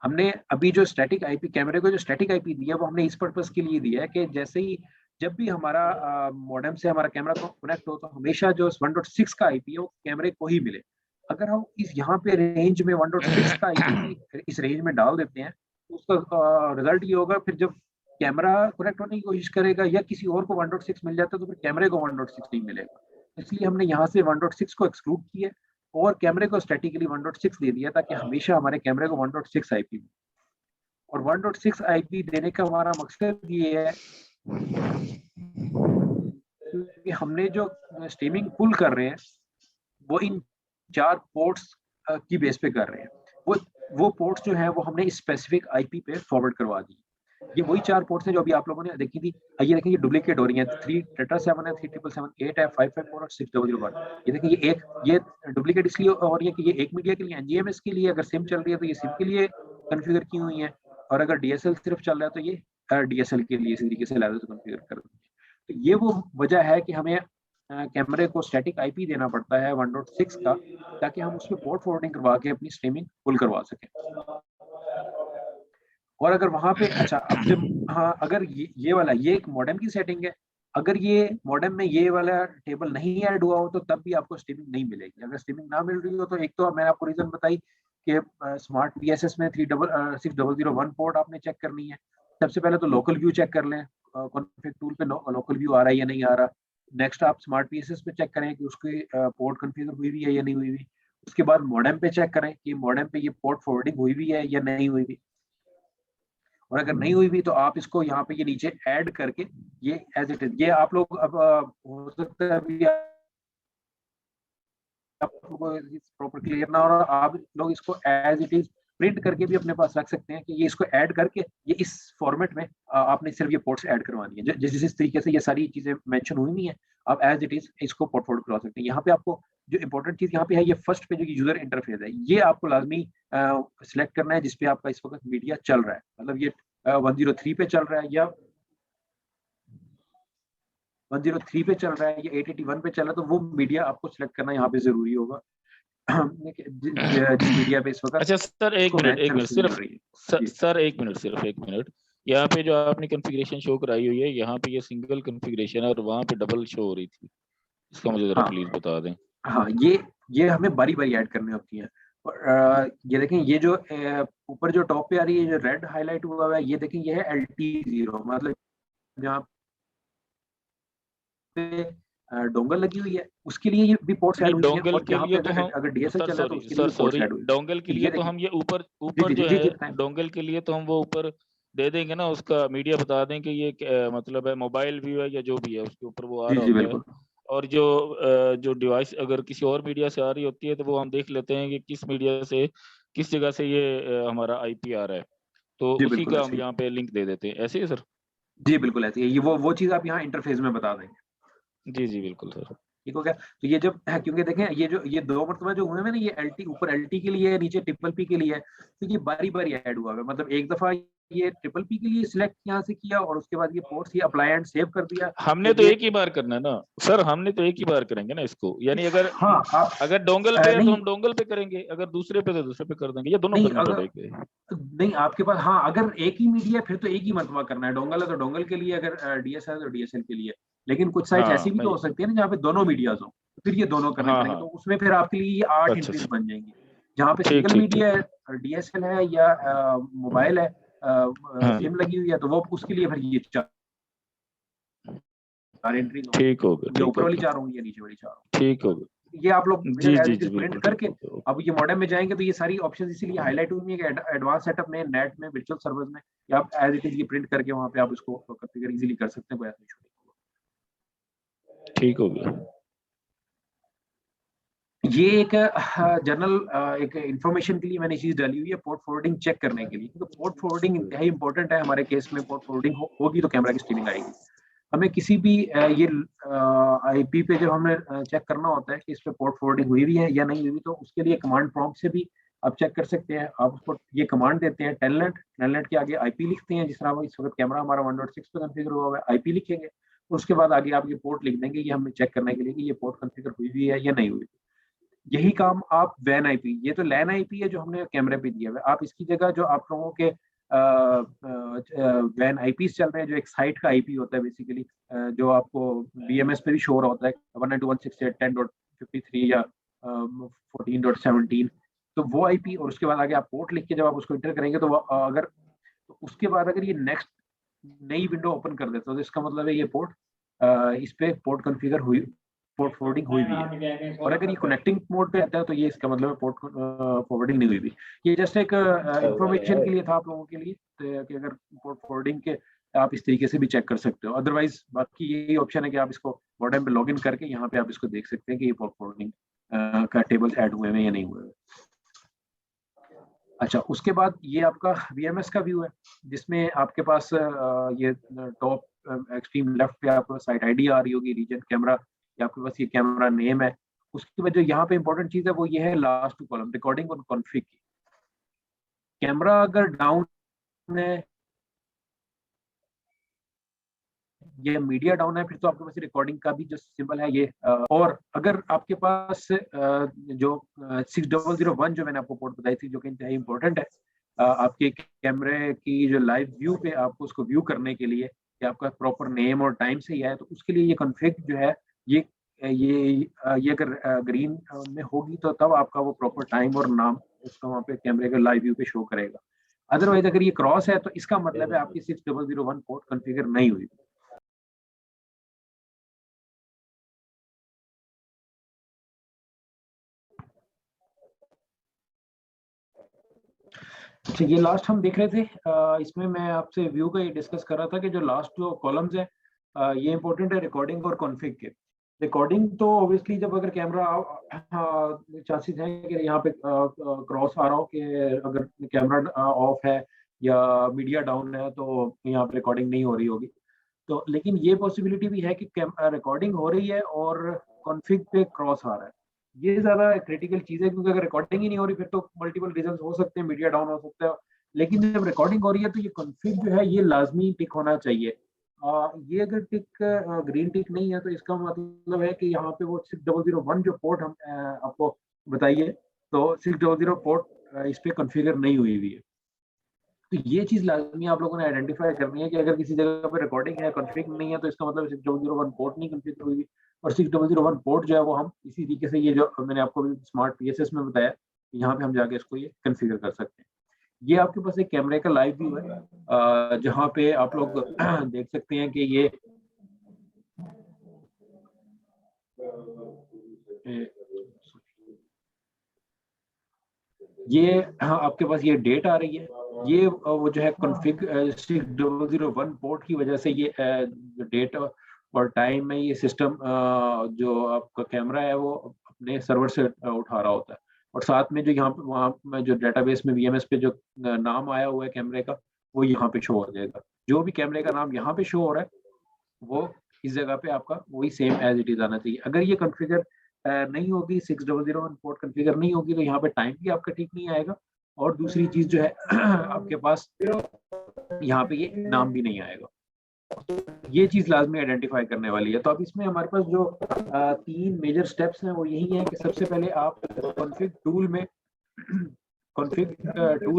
हमने अभी जो स्टैटिक IP कैमरे को जो स्टैटिक IP दिया वो हमने इस पर्पस के लिए दिया है कि जैसे ही जब भी हमारा मॉडेम से हमारा कैमरा कनेक्ट हो तो हमेशा जो 1.6 का IP है वो कैमरे को ही मिले। अगर हम इस यहाँ पे रेंज में 1.6 का IP इस रेंज में डाल देते हैं तो उसका रिजल्ट ये होगा फिर जब कैमरा कनेक्ट होने की कोशिश करेगा या किसी और को 1.6 मिल जाता है तो फिर कैमरे को 1.6 नहीं मिलेगा। इसलिए हमने यहाँ से 1.6 को एक्सक्लूड किया और कैमरे को स्टैटिकली 1.6 दे दिया ताकि हमेशा हमारे कैमरे को 1.6 IP मिले। और 1.6 IP देने का हमारा मकसद ये है कि हमने जो स्ट्रीमिंग पुल कर रहे हैं वो इन 4 पोर्ट्स की बेस पे कर रहे हैं। वो पोर्ट्स जो है वो हमने स्पेसिफिक IP पे फॉरवर्ड करवा दी। ये वही 4 पोर्ट्स हैं जो अभी आप लोगों ने देखी थी। ये देखें ये डुप्लीकेट हो रही हैं, 377 है, 3778 है, 554 और 6001। ये देखिए ये एक ये डुप्लीकेट इसलिए हो रही है कि ये एक मीडिया के लिए एनजीएमएस के लिए अगर सिम चल रही है तो ये सिम के लिए कॉन्फ़िगर की हुई है, और अगर डीएसएल सिर्फ चल रहा है तो ये डीएसएल के लिए इसी तरीके से अलग से कॉन्फ़िगर कर दी। तो ये वो वजह है कि हमें कैमरे को स्टैटिक आईपी देना पड़ता है 1.6 का, ताकि हम उसमें पोर्ट फॉरवर्डिंग करवा के अपनी स्ट्रीमिंग फुल करवा सकें। और अगर वहां पे अच्छा अब जब हाँ अगर ये वाला ये एक मॉडेम की सेटिंग है, अगर ये मॉडेम में ये वाला टेबल नहीं ऐड हुआ हो तो तब भी आपको स्ट्रीमिंग नहीं मिलेगी। अगर स्ट्रीमिंग ना मिल रही हो तो एक तो मैंने आपको रीजन बताई कि स्मार्ट पीएसएस में 6001 पोर्ट आपने चेक करनी है। सबसे पहले तो लोकल व्यू चेक कर लें, कॉन्फ़िग टूल पे लोकल व्यू आ रहा है या नहीं आ रहा। नेक्स्ट आप स्मार्ट पीएसएस पे चेक करें कि उसकी पोर्ट कॉन्फ़िगर हुई हुई है या नहीं हुई हुई। उसके बाद मॉडेम पे चेक करें कि मॉडेम पे ये पोर्ट फॉरवर्डिंग हुई हुई है या नहीं हुई हुई, और अगर नहीं हुई भी तो आप इसको यहाँ पे ये नीचे ऐड करके ये एज इट इज, ये आप लोग अब हो सकता है अभी आपको प्रॉपर क्लियर ना हो रहा, आप लोग इसको एज इट इज प्रिंट करके भी अपने पास रख सकते हैं कि ये इसको ऐड करके ये इस फॉर्मेट में आपने सिर्फ ये पोर्ट्स ऐड करवानी है। जिस तरीके से ये सारी चीजें मेंशन हुई नहीं है आप एज इट इज इसको पोर्ट फॉरवर्ड करवा सकते हैं। यहाँ पे आपको जो इंपॉर्टेंट चीज यहाँ पे है, ये फर्स्ट पे जो यूजर इंटरफेस है ये आपको लाजमी सिलेक्ट करना है जिसपे आपका इस वक्त मीडिया चल रहा है। मतलब ये 103 पे चल रहा है या 103 पे चल रहा है या 881 पे चल रहा है, तो वो मीडिया आपको सिलेक्ट करना यहाँ पे जरूरी होगा जिस मीडिया पे इस वक्त। अच्छा सर एक मिनट सिर्फ एक मिनट यहाँ पे जो आपने कॉन्फ़िगरेशन शो कराई हुई है, यहाँ पे ये सिंगल कॉन्फ़िगरेशन है और वहाँ पे डबल शो हो रही थी, इसका मुझे जरा प्लीज बता दें। हाँ ये हमें बारी बारी ऐड करनी होती है। ये देखें ये जो ऊपर जो टॉप पे आ रही है जो रेड हाईलाइट हुआ हुआ है, ये देखें ये है LT0, मतलब जहाँ पे डोंगल लगी हुई है उसके लिए ये भी पोर्ट्स ऐड हुई है। डोंगल के लिए तो हम अगर डीएसएल चल रहा है तो उसके लिए सॉरी डोंगल के लिए तो हम ये ऊपर जो है डोंगल के लिए तो हम वो ऊपर दे देंगे ना, उसका मीडिया बता दें कि ये मतलब है मोबाइल व्यू है या जो भी है उसके ऊपर वो आ रहा होता है। और जो डिवाइस अगर किसी और मीडिया से आ रही होती है तो वो हम देख लेते हैं कि किस मीडिया से किस जगह से ये हमारा आईपी आ रहा है, तो उसी का हम यहाँ पे लिंक दे देते हैं। ऐसे ही सर? जी बिल्कुल ऐसे ही, ये वो चीज आप यहाँ इंटरफेस में बता देंगे। जी बिल्कुल सर, ठीक हो गया। तो ये जब क्योंकि देखें ये 2 मरतबा जो हुए हैं ना, ये LT ऊपर LT के लिए है, नीचे ट्रिपल पी के लिए है, तो ये बारी बारी ऐड हुआ है। मतलब एक दफा ये ट्रिपल पी के लिए सिलेक्ट यहाँ से किया और उसके बाद ये पोर्ट्स ये अप्लाई एंड सेव कर दिया। हमने तो एक ही बार करना है ना सर, हमने तो एक ही बार करेंगे ना इसको, यानी अगर अगर डोंगल पे है तो हम डोंगल पे करेंगे, अगर दूसरे पे तो दूसरे पे कर देंगे, या दोनों करना पड़ेगा? नहीं आपके पास हाँ अगर एक ही मीडिया फिर तो एक ही मरतबा करना है। डोंगल है तो डोंगल के लिए, अगर डीएसएल है तो डीएसएल के लिए। लेकिन कुछ साइट्स ऐसी भी तो हो सकती है ना जहाँ पे दोनों मीडियाज हो, फिर ये दोनों करने पड़ेंगे। तो उसमें फिर आपके लिए ये 8 एंट्रीज बन जाएंगी। जहाँ पे सिंगल मीडिया है, डीएसएल है या मोबाइल है, सिम लगी हुई है, तो वो उसके लिए फिर ये 4 एंट्रीज होंगी। ठीक हो गया, ऊपर वाली 4 होंगी या नीचे वाली 4 होंगी। ठीक हो गया। ये आप लोग जी प्रिंट करके अब ये मॉडेम में जाएंगे तो ये सारी ऑप्शंस इसीलिए हाईलाइट हुई है कि एडवांस सेटअप में, नेट में, वर्चुअल सर्वर्स में, या आप एज इट इज ये प्रिंट करके वहां पे आप इसको कॉन्फ़िगर इजीली कर सकते हैं, कोई ऐसा इशू नहीं। ठीक हो गया। ये एक जनरल एक इंफॉर्मेशन के लिए मैंने चीज डाली हुई है पोर्ट फॉरवर्डिंग चेक करने के लिए, क्योंकि पोर्ट फॉरवर्डिंग इंतहाई इंपॉर्टेंट है हमारे केस में। पोर्ट फॉरवर्डिंग होगी तो कैमरा की स्ट्रीमिंग आएगी। हमें किसी भी ये आईपी पे जब हमें चेक करना होता है कि इस पे पोर्ट फॉरवर्डिंग हुई भी है या नहीं हुई, तो उसके लिए कमांड प्रॉम्प्ट से भी आप चेक कर सकते हैं। आप उसको ये कमांड देते हैं टेलनेट के आगे आईपी लिखते हैं, जिस तरह इस वक्त कैमरा हमारा 1.6 पे कॉन्फ़िगर हुआ हुआ है, आईपी लिखेंगे। उसके बाद आगे आप ये पोर्ट लिख देंगे, ये हमें चेक करने के लिए कि ये पोर्ट कॉन्फ़िगर हुई भी है या नहीं हुई। यही काम आप वैन आईपी, ये तो लैन आईपी है जो हमने कैमरे पे दिया हुआ है, आप इसकी जगह जो आप लोगों के वैन आईपीस चल रहे हैं, जो एक साइट का आईपी होता है बेसिकली, जो आपको बीएमएस पे भी शो होता है 192.168.10.53 या 14.17, तो वो आईपी, और उसके बाद आगे आप पोर्ट लिख के जब आप उसको इंटर करेंगे तो अगर तो उसके बाद अगर ये नेक्स्ट नई विंडो ओपन कर देता है तो इसका मतलब है ये पोर्ट इस पे पोर्ट कॉन्फ़िगर हुई, पोर्ट फॉरवर्डिंग हुई भी है। और अगर ये कनेक्टिंग मोड पे आता है तो ये इसका मतलब है पोर्ट फॉरवर्डिंग नहीं हुई भी। ये जस्ट एक इंफॉर्मेशन के लिए था आप लोगों के लिए कि अगर पोर्ट फॉरवर्डिंग के आप इस तरीके से भी चेक कर सकते हो। अदरवाइज बाकी यही ऑप्शन है कि आप इसको मॉडेम पे लॉगिन करके यहाँ पे आप इसको देख सकते हैं कि ये पोर्ट फॉरवर्डिंग का टेबल्स ऐड हुए हैं या नहीं हुए हैं। अच्छा, उसके बाद ये आपका VMS का व्यू है, जिसमें आपके पास ये टॉप एक्सट्रीम लेफ्ट पे आपको साइट आईडी आ रही होगी, रीजन कैमरा, या आपके पास ये कैमरा नेम है। उसके बाद जो यहाँ पे इंपॉर्टेंट चीज है वो ये है लास्ट टू कॉलम, रिकॉर्डिंग और कॉन्फ़िग की। कैमरा अगर डाउन है ये मीडिया डाउन है, फिर तो आपके पास रिकॉर्डिंग का भी जो सिंबल है ये और अगर आपके पास जो 6001 जो मैंने आपको पोर्ट बताई थी, जो कि इंतहाई इंपॉर्टेंट है आपके कैमरे की जो लाइव व्यू पे आपको उसको व्यू करने के लिए, कि आपका प्रॉपर नेम और टाइम से ही है, तो उसके लिए ये कॉन्फ़िग जो है ये अगर ग्रीन में होगी तो तब आपका वो प्रॉपर टाइम और नाम उसका वहाँ पे कैमरे के लाइव व्यू पे शो करेगा। अदरवाइज अगर ये क्रॉस है तो इसका मतलब है आपकी 6001 पोर्ट कॉन्फ़िगर नहीं हुई। अच्छा, ये लास्ट हम देख रहे थे, इसमें मैं आपसे व्यू का ये डिस्कस कर रहा था कि जो लास्ट जो कॉलम्स हैं ये इंपॉर्टेंट है रिकॉर्डिंग और कॉन्फ़िग के। रिकॉर्डिंग तो ऑब्वियसली जब अगर कैमरा चांसेस हैं कि यहाँ पे क्रॉस आ रहा हो कि अगर कैमरा ऑफ है या मीडिया डाउन है तो यहाँ पे रिकॉर्डिंग नहीं हो रही होगी। तो लेकिन ये पॉसिबिलिटी भी है कि रिकॉर्डिंग हो रही है और कॉन्फ़िग पे क्रॉस आ रहा है। ये ज़्यादा क्रिटिकल चीज़ है, क्योंकि अगर रिकॉर्डिंग ही नहीं हो रही फिर तो मल्टीपल रीजंस हो सकते हैं, मीडिया डाउन हो सकता है, लेकिन जब रिकॉर्डिंग हो रही है तो ये कॉन्फ़िग जो है ये लाजमी टिक होना चाहिए। ये अगर टिक ग्रीन टिक नहीं है तो इसका मतलब है कि यहाँ पे वो 6001 जो पोर्ट हम आपको बताइए, तो 6001 पोर्ट इस पे कॉन्फ़िगर नहीं हुई हुई है। तो ये चीज लाजमी आप लोगों ने आइडेंटिफाई करनी है कि अगर किसी जगह पे रिकॉर्डिंग है कॉन्फ़िग नहीं है तो इसका मतलब 6001 पोर्ट नहीं कॉन्फ़िगर हुई। और 6001 पोर्ट जो है वो हम इसी तरीके से ये जो मैंने आपको स्मार्ट PSS में बताया, यहाँ पे हम जाके इसको ये कॉन्फ़िगर कर सकते हैं। ये आपके पास एक कैमरे का लाइव व्यू है जहाँ पे आप लोग देख सकते हैं कि ये हाँ आपके पास ये डेट आ रही है, ये वो जो है कॉन्फ़िग 6001 पोर्ट की वजह से ये डेट और टाइम में ये सिस्टम जो आपका कैमरा है वो अपने सर्वर से उठा रहा होता है। और साथ में जो यहाँ पे वहाँ में जो डेटाबेस में VMS पे जो नाम आया हुआ है कैमरे का वो यहाँ पे शो हो जाएगा। जो भी कैमरे का नाम यहाँ पे शो हो रहा है वो इस जगह पे आपका वही सेम एज इट इज आना चाहिए। अगर ये कॉन्फ़िगर नहीं होगी, 6001 पोर्ट कॉन्फ़िगर नहीं होगी तो यहाँ पे टाइम भी आपका ठीक नहीं आएगा, और दूसरी चीज जो है आपके पास यहाँ पे ये नाम भी नहीं आएगा। ये चीज लाजमी आइडेंटिफाई करने वाली है। तो अब इसमें हमारे पास जो 3 मेजर स्टेप्स हैं वो यही है कि सबसे पहले आप कॉन्फ़िग टूल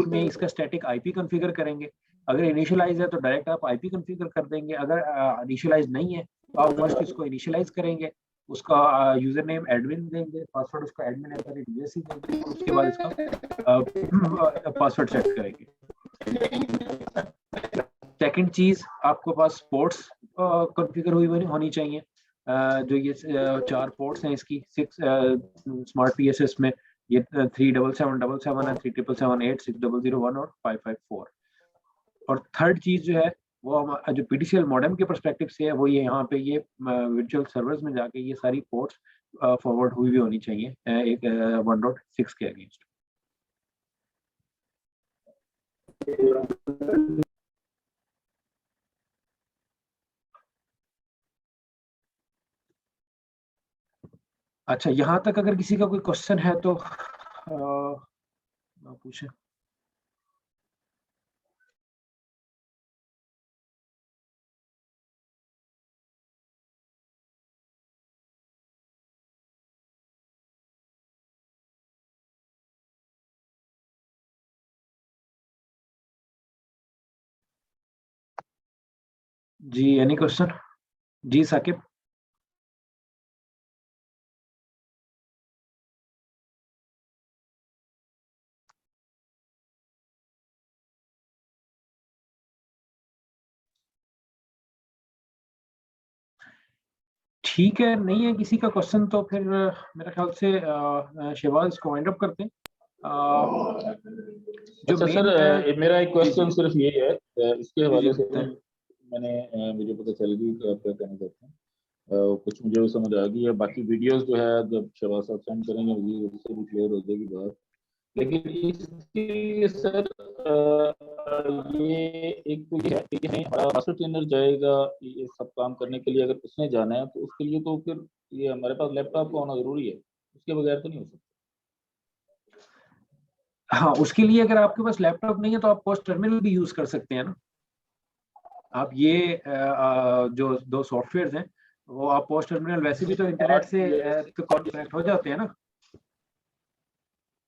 में इसका स्टैटिक IP कॉन्फ़िगर करेंगे। अगर इनिशियलाइज है तो डायरेक्ट आप IP कॉन्फ़िगर कर देंगे। अगर इनिशियलाइज नहीं है तो आप फर्स्ट इसको इनिशियलाइज करेंगे, उसका यूजर नेम एडमिन देंगे, पासवर्ड उसका एडमिन देंगे, उसके बाद इसका पासवर्ड सेट करेंगे। सेकंड चीज आपके पास पोर्ट्स कॉन्फ़िगर हुई होनी चाहिए। जो ये 4 पोर्ट्स हैं इसकी 6 स्मार्ट PSS में, ये 3777 है, 3778, 6001 और 554। और थर्ड चीज जो है वो जो PTCL मॉडेम के परस्पेक्टिव से है वो ये यहाँ पे ये वर्चुअल सर्वर्स में जाके ये सारी पोर्ट्स फॉरवर्ड हुई भी होनी चाहिए एक 1.6 के अगेंस्ट। अच्छा, यहाँ तक अगर किसी का कोई क्वेश्चन है तो पूछें। जी एनी क्वेश्चन? जी साकिब। ठीक है, नहीं है किसी का क्वेश्चन तो फिर मेरे ख्याल से शहबाज इसको वाइंड अप करते हैं। जो अच्छा मेन सर, मेरा एक क्वेश्चन सिर्फ ये है, इसके हवाले से बताएं। मैंने मुझे पता चल गई कि आप क्या कहना चाहते हैं। कुछ मुझे भी समझ आ गई है, बाकी वीडियोस जो है जब शहबाज साहब सेंड करेंगे मुझे उससे भी क्लियर हो जाएगी बात लेकिन इसके लिए सर ये एक तो ये है कि हमारा मास्टर ट्रेनर जाएगा ये सब काम करने के लिए, अगर उसने जाना है तो उसके लिए तो फिर ये हमारे पास लैपटॉप का होना जरूरी है, उसके बगैर तो नहीं हो सकता। हाँ, उसके लिए अगर आपके पास लैपटॉप नहीं है तो आप पोस्ट टर्मिनल भी यूज कर सकते हैं ना। आप ये जो दो सॉफ्टवेयर हैं वो आप पोस्ट टर्मिनल वैसे भी तो इंटरनेट से कनेक्ट हो जाते हैं ना।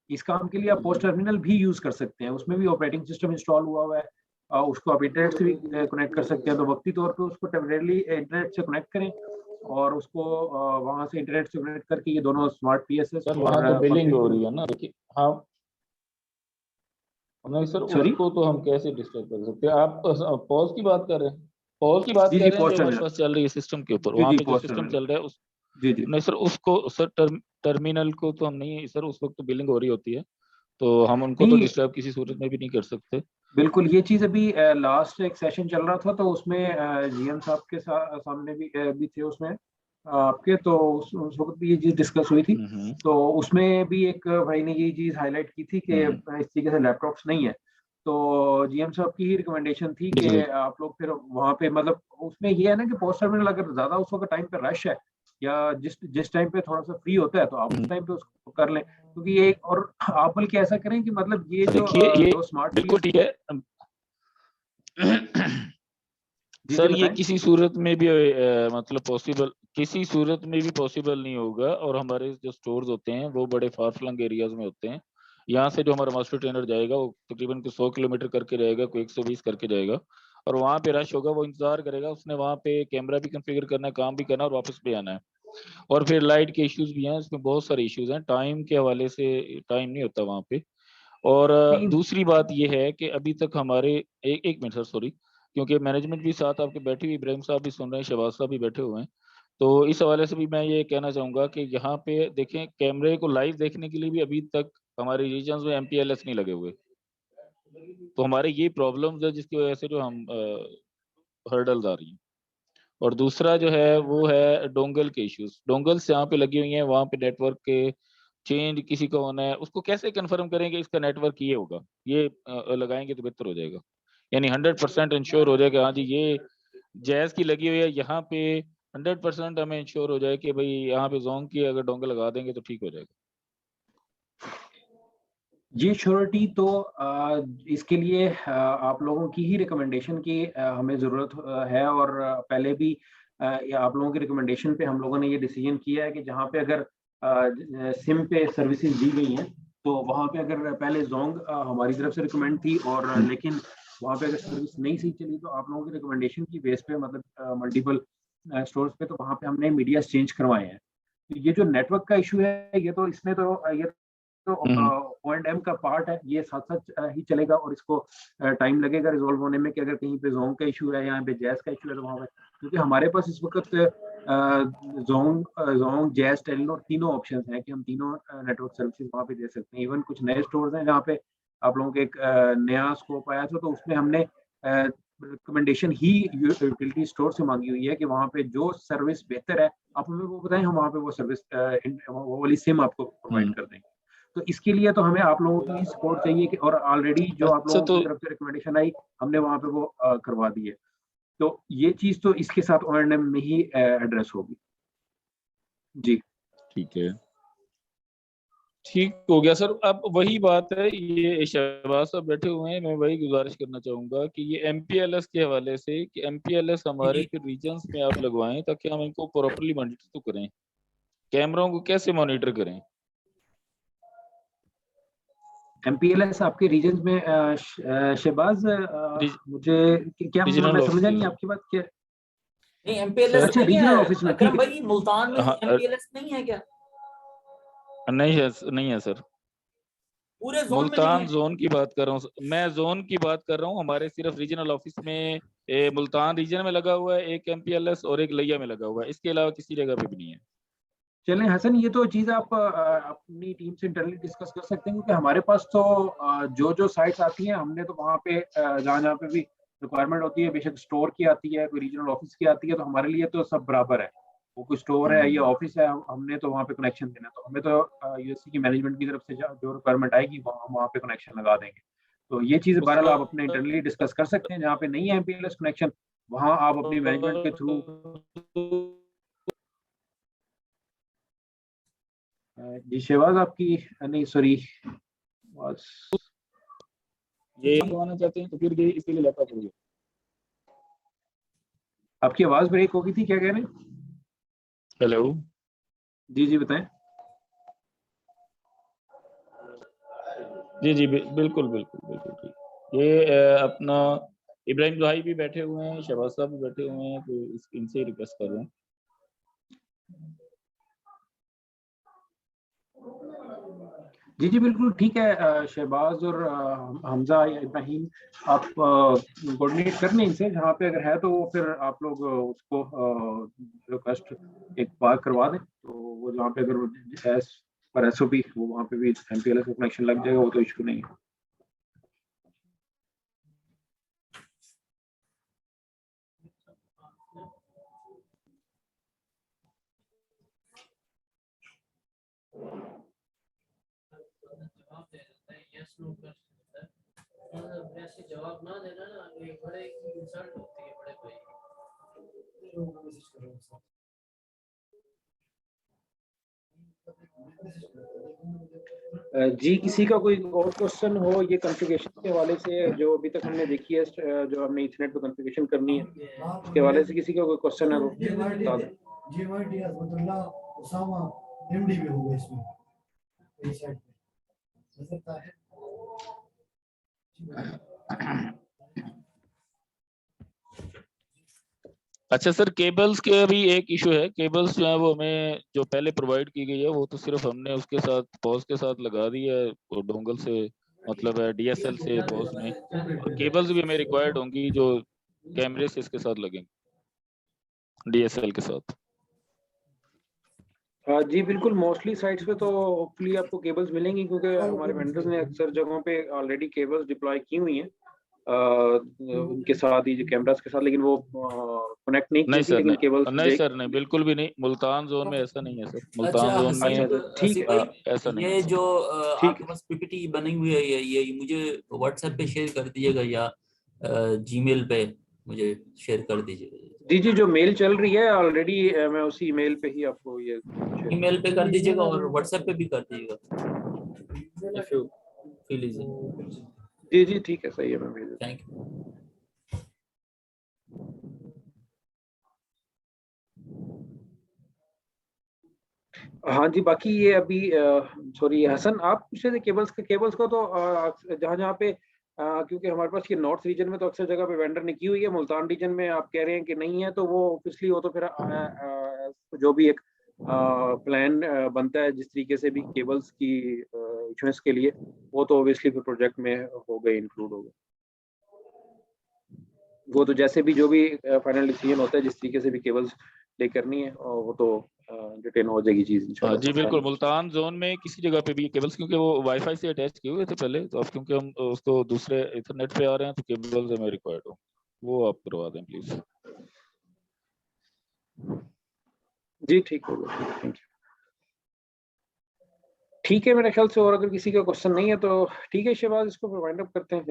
इस काम के लिए आप पोस्ट टर्मिनल भी यूज कर सकते हैं, उसमें भी ऑपरेटिंग सिस्टम इंस्टॉल हुआ हुआ है, उसको आप इंटरनेट से भी कनेक्ट कर सकते हैं। तो वक्ती तौर पे उसको टेम्परेरी इंटरनेट से कनेक्ट करें और उसको वहां से इंटरनेट से कनेक्ट करके ये दोनों स्मार्ट पीएसएस वहां तो बिलिंग हो रही है ना, देखिए। हाँ नहीं सर, उसको तो हम कैसे डिस्टर्ब कर सकते हैं? आप पॉज की बात कर रहे हैं, पॉज की बात कर रहे हैं जो हमारे पास चल रही है सिस्टम के ऊपर, वहाँ पे जो सिस्टम चल रहा है उस जी जी नहीं सर, उसको सर टर्मिनल को तो हम नहीं सर, उस वक्त तो बिलिंग हो रही होती है, तो हम उनको तो डिस्टर्ब किसी सूरत में भी नहीं कर सकते। बिल्कुल। ये चीज अभी लास्ट एक सेशन चल रहा था तो उसमें जीएम साहब के सामने भी थे उसमें आपके, तो उस वक्त भी ये चीज डिस्कस हुई थी। तो उसमें भी एक भाई ने ये चीज हाईलाइट की थी कि इस तरीके से लैपटॉप्स नहीं है, तो जीएम साहब की ही रिकमेंडेशन थी कि आप लोग फिर वहां पे मतलब उसमें ये है ना कि पोस्ट टर्मिनल अगर ज्यादा उस वक्त टाइम पे रश है या जिस टाइम पे थोड़ा सा फ्री होता है तो आप उस टाइम पे उसको कर लें, क्योंकि ये और आप बल्कि ऐसा करें कि मतलब ये जो दो स्मार्ट बिल्कुल ठीक है सर, ये किसी सूरत में भी मतलब पॉसिबल, किसी सूरत में भी पॉसिबल नहीं होगा। और हमारे जो स्टोर्स होते हैं वो बड़े फार फ्लंग एरियाज में होते हैं। यहाँ से जो हमारा मास्टर ट्रेनर जाएगा वो तकरीबन 100 किलोमीटर करके जाएगा, कोई 120 करके जाएगा, और वहाँ पे रश होगा, वो इंतजार करेगा, उसने वहाँ पे कैमरा भी कंफिगर करना है, काम भी करना है और वापस भी आना है। और फिर लाइट के इश्यूज भी हैं, इसमें बहुत सारे इश्यूज हैं, टाइम के हवाले से टाइम नहीं होता वहाँ पे। और दूसरी बात ये है कि अभी तक हमारे एक मिनट सर, सॉरी, क्योंकि मैनेजमेंट भी साथ आपके बैठी हुई, इब्राहिम साहब भी सुन रहे हैं, शहबाज साहब भी बैठे हुए हैं, तो इस हवाले से भी मैं ये कहना चाहूंगा कि यहाँ पे देखें, कैमरे को लाइव देखने के लिए भी अभी तक हमारे रीजन में MPLS नहीं लगे हुए, तो हमारे ये प्रॉब्लम्स है जिसकी वजह से जो हम हर्डल्स आ रही हैं। और दूसरा जो है वो है डोंगल के इश्यूज, डोंगल्स यहाँ पे लगी हुई हैं, वहाँ पे नेटवर्क के चेंज किसी का होना है, उसको कैसे कंफर्म करेंगे इसका नेटवर्क ये होगा, ये लगाएंगे तो बेहतर हो जाएगा, यानी 100% इंश्योर हो जाएगा हाँ जी ये जैज की लगी हुई है यहाँ पे, 100% हमें इंश्योर हो जाए कि भाई यहाँ पे जोंग की अगर डोंगल लगा देंगे तो ठीक हो जाएगा। ये श्योरिटी तो इसके लिए आप लोगों की ही रिकमेंडेशन की हमें ज़रूरत है, और पहले भी आप लोगों की रिकमेंडेशन पे हम लोगों ने ये डिसीजन किया है कि जहाँ पे अगर सिम पे सर्विसेज दी गई हैं तो वहाँ पे अगर पहले जोंग हमारी तरफ से रिकमेंड थी, और लेकिन वहाँ पे अगर सर्विस नहीं सही चली तो आप लोगों की रिकमेंडेशन की बेस पे मतलब मल्टीपल स्टोर्स पे तो वहाँ पे हमने मीडिया चेंज करवाए हैं। तो ये जो नेटवर्क का इशू है ये तो इसमें तो ये तो O&M का पार्ट है, ये साथ साथ ही चलेगा और इसको टाइम लगेगा रिजोल्व होने में कि अगर कहीं पे जोंग का इशू है, यहाँ पे जैज का इशू है तो वहाँ पे, क्योंकि हमारे पास इस वक्त जोंग जैज टेलीनॉर तीनों ऑप्शंस हैं कि हम तीनों नेटवर्क सर्विसेज वहाँ पे दे सकते हैं। इवन कुछ नए स्टोर्स हैं जहाँ पे आप लोगों के एक नया स्कोप आया था तो उसमें हमने रिकमेंडेशन ही यूटिलिटी स्टोर से मांगी हुई है कि वहाँ पे जो सर्विस बेहतर है आप हमें वो बताएं, हम वहाँ पे वो सर्विस वो वाली सिम आपको प्रोवाइड कर देंगे। तो इसके लिए तो हमें आप लोगों की सपोर्ट चाहिए कि, और ऑलरेडी जो आप लोगों की तरफ से रिकमेंडेशन आई हमने वहाँ पे वो करवा दी है, तो ये चीज तो इसके साथ O&M में ही एड्रेस होगी। जी ठीक है, ठीक हो गया सर। अब वही बात है, ये शहबाज साहब बैठे हुए हैं, मैं वही गुजारिश करना चाहूंगा कि ये MPLS के हवाले से कि MPLS हमारे फिर रीजन्स में आप लगवाएं ताकि हम इनको प्रॉपर्ली मॉनिटर तो करें, कैमरों को कैसे मॉनिटर करें। MPLS आपके रीजन में शहबाज मुझे क्या मैं समझा नहीं आपकी बात क्या? नहीं MPLS अच्छा, रीजनल ऑफिस में अकरम भाई मुल्तान में MPLS नहीं है क्या? नहीं है सर, पूरे जोन मुल्तान में जोन की बात कर रहा हूँ मैं, जोन की बात कर रहा हूँ। हमारे सिर्फ रीजनल ऑफिस में मुल्तान रीजन में लगा हुआ है एक MPLS और एक लिया में लगा हुआ है, इसके अलावा किसी जगह पे भी नहीं है। चलें हसन, ये तो चीज़ आप अपनी टीम से इंटरनली डिस्कस कर सकते हैं, क्योंकि हमारे पास तो जो साइट्स आती हैं हमने तो वहाँ पे जहाँ पे भी रिक्वायरमेंट होती है, बेशक स्टोर की आती है, कोई रीजनल ऑफिस की आती है, तो हमारे लिए तो सब बराबर है। वो कोई स्टोर है या ऑफिस है, हमने तो वहाँ पे कनेक्शन देना, तो हमें तो यूएससी की मैनेजमेंट की तरफ से जो रिक्वायरमेंट आएगी हम वहाँ पे कनेक्शन लगा देंगे। तो ये चीज़ बहरहाल आप अपने इंटरनली डिस्कस कर सकते हैं। जहाँ पे नहीं है MPLS कनेक्शन, वहाँ आप अपनी मैनेजमेंट के थ्रू जी शहबाज आपकी नहीं सॉरी ये करवाना चाहते हैं तो फिर भी इसके लिए लैपटॉप होगी। आपकी आवाज ब्रेक हो गई थी, क्या कह रहे हैं? हेलो, जी जी बताएं। जी जी बिल्कुल बिल्कुल बिल्कुल ठीक। ये अपना इब्राहिम भाई भी बैठे हुए हैं, शहबाज साहब भी बैठे हुए हैं, तो इनसे रिक्वेस्ट कर रहे हैं। जी जी बिल्कुल ठीक है। शहबाज और हमजा या इब्राहिम आप कोऑर्डिनेट कर लें इनसे, जहाँ पे अगर है तो फिर आप लोग उसको रिक्वेस्ट एक बार करवा दें, तो वो जहाँ पे अगर एस पर SOP वो वहाँ पे भी MPLS का कनेक्शन लग जाएगा, वो तो इशू नहीं है। जवाब ना देना ना, ये बड़े इंसल्ट होती है बड़े भाई। जी किसी का कोई और क्वेश्चन हो ये कॉन्फ़िगरेशन के हवाले से, जो अभी तक हमने देखी है, जो हमने इथरनेट पे कॉन्फ़िगरेशन करनी है उसके हवाले से किसी का कोई क्वेश्चन है तो बता दें। JYT असदुल्ला उसामा MD भी होगा इसमें, इस साइड पे हो सकता है। अच्छा सर, केबल्स के अभी एक इशू है। केबल्स जो है वो हमें जो पहले प्रोवाइड की गई है वो तो सिर्फ हमने उसके साथ पॉज के साथ लगा दी है, और डोंगल से मतलब है DSL से पॉज में। केबल्स भी हमें रिक्वायर्ड होंगी जो कैमरे से इसके साथ लगेंगे DSL के साथ। जी बिल्कुल, मोस्टली साइट्स पे तो होपफुली आपको केबल्स मिलेंगी, क्योंकि हमारे वेंडर्स ने अक्सर जगहों पे ऑलरेडी केबल्स डिप्लॉय की हुई हैं उनके साथ ही जो कैमरास के साथ, लेकिन वो कनेक्ट नहीं की थी, लेकिन केबल्स नहीं सर, नहीं बिल्कुल भी नहीं। मुल्तान जोन में ऐसा नहीं है सर। मुल्तान जोन में ठीक है, ऐसा नहीं ये है। जो ठीक आपके पास PPT बनी हुई है, ये मुझे WhatsApp पे शेयर कर दीजिएगा या Gmail पे मुझे शेयर कर दीजिएगा। जी जी, जो मेल चल रही है ऑलरेडी मैं उसी ईमेल पे ही आपको ये ईमेल पे कर दीजिएगा और WhatsApp पे भी कर दीजिएगा इफ यू फील इजी। जी जी ठीक है, सही है, मैं भेज देता हूं। Thank you. हाँ जी, बाकी ये अभी सॉरी हसन आप पूछ रहे थे केबल्स को तो जहाँ जहाँ पे क्योंकि हमारे पास ये नॉर्थ रीजन में तो अक्सर जगह पे वेंडर ने की हुई है, मुल्तान रीजन में आप कह रहे हैं कि नहीं है, तो वो ऑब्वियसली वो तो फिर जो भी एक प्लान बनता है जिस तरीके से भी केबल्स की इशुएंस के लिए, वो तो ऑब्वियसली फिर प्रोजेक्ट में हो गए, इंक्लूड हो गए। वो तो जैसे भी जो भी फाइनल डिसीजन होता है, जिस तरीके से भी केबल्स ले करनी है, और वो तो डिटेल हो जाएगी चीज इंशाल्लाह। जी बिल्कुल, मुल्तान जोन में किसी जगह पे भी केबल्स, क्योंकि वो वाईफाई से अटैच किए हुए थे पहले, तो अब क्योंकि हम उसको दूसरे इथरनेट पे आ रहे हैं तो केबल्स हमें रिक्वायर्ड हो, वो आप करवा दें प्लीज। जी ठीक होगा, थैंक यू। ठीक है, मेरे ख्याल से और अगर किसी का क्वेश्चन नहीं है तो ठीक है शहबाज, इसको वाइंड अप करते हैं।